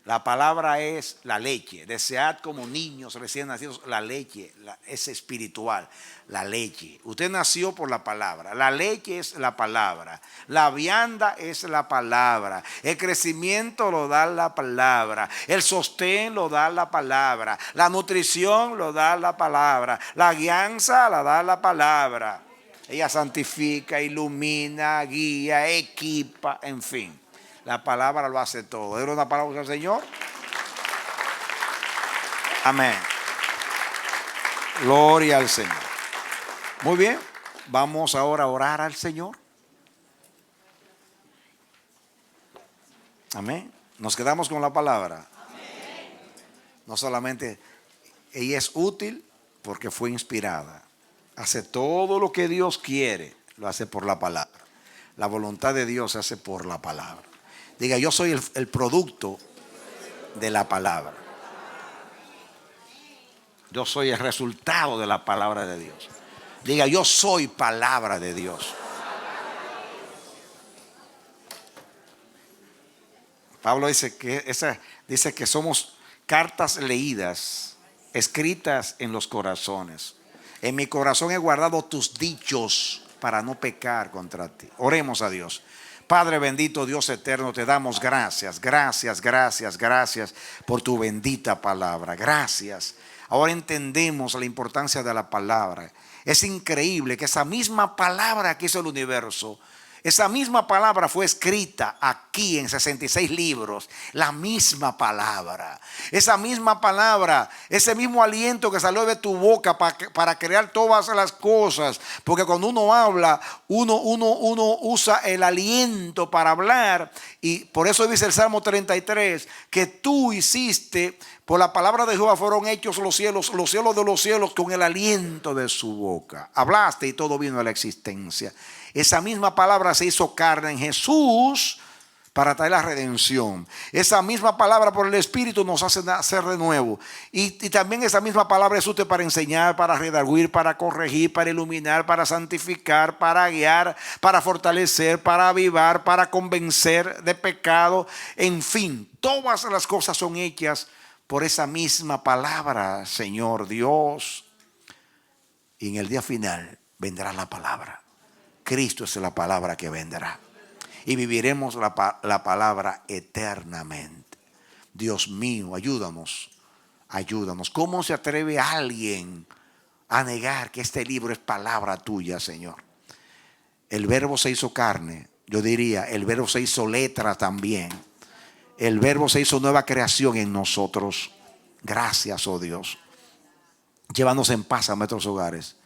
La palabra es la leche. Desead como niños recién nacidos la leche. Es espiritual. La leche. Usted nació por la palabra. La leche es la palabra. La vianda es la palabra. El crecimiento lo da la palabra. El sostén lo da la palabra. La nutrición lo da la palabra. La guianza la da la palabra. Ella santifica, ilumina, guía, equipa, en fin. La palabra lo hace todo. ¿Era una palabra del Señor? Amén. Gloria al Señor. Muy bien. Vamos ahora a orar al Señor. Amén. Nos quedamos con la palabra. Amén. No solamente ella es útil porque fue inspirada. hace todo lo que Dios quiere, lo hace por la palabra. La voluntad de Dios se hace por la palabra. Diga, yo soy el producto de la palabra. Yo soy el resultado de la palabra de Dios. Diga, yo soy palabra de Dios. Pablo dice que somos cartas leídas, escritas en los corazones. En mi corazón he guardado tus dichos para no pecar contra ti. Oremos a Dios. Padre bendito, Dios eterno, te damos gracias, gracias, gracias, gracias por tu bendita palabra. Gracias. Ahora entendemos la importancia de la palabra. Es increíble que esa misma palabra que hizo el universo, esa misma palabra fue escrita aquí en 66 libros. La misma palabra. Esa misma palabra. Ese mismo aliento que salió de tu boca para crear todas las cosas. Porque cuando uno habla, uno usa el aliento para hablar. Y por eso dice el Salmo 33, que tú hiciste, por la palabra de Jehová fueron hechos los cielos de los cielos con el aliento de su boca. Hablaste y todo vino a la existencia. Esa misma palabra se hizo carne en Jesús para traer la redención. Esa misma palabra por el Espíritu nos hace nacer de nuevo. Y también esa misma palabra es útil para enseñar, para redarguir, para corregir, para iluminar, para santificar, para guiar, para fortalecer, para avivar, para convencer de pecado. En fin, todas las cosas son hechas por esa misma palabra, Señor Dios. Y en el día final vendrá la palabra. Cristo es la palabra que vendrá. Y viviremos la palabra eternamente. Dios mío, ayúdanos. Ayúdanos. ¿Cómo se atreve alguien a negar que este libro es palabra tuya, Señor? El verbo se hizo carne. Yo diría, el verbo se hizo letra también. El verbo se hizo nueva creación en nosotros. Gracias, oh Dios. Llévanos en paz a nuestros hogares.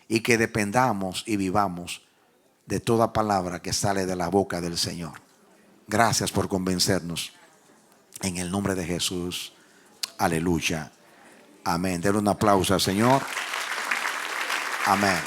Y que dependamos y vivamos de toda palabra que sale de la boca del Señor. Gracias por convencernos. En el nombre de Jesús. Aleluya. Amén. Denle un aplauso al Señor. Amén.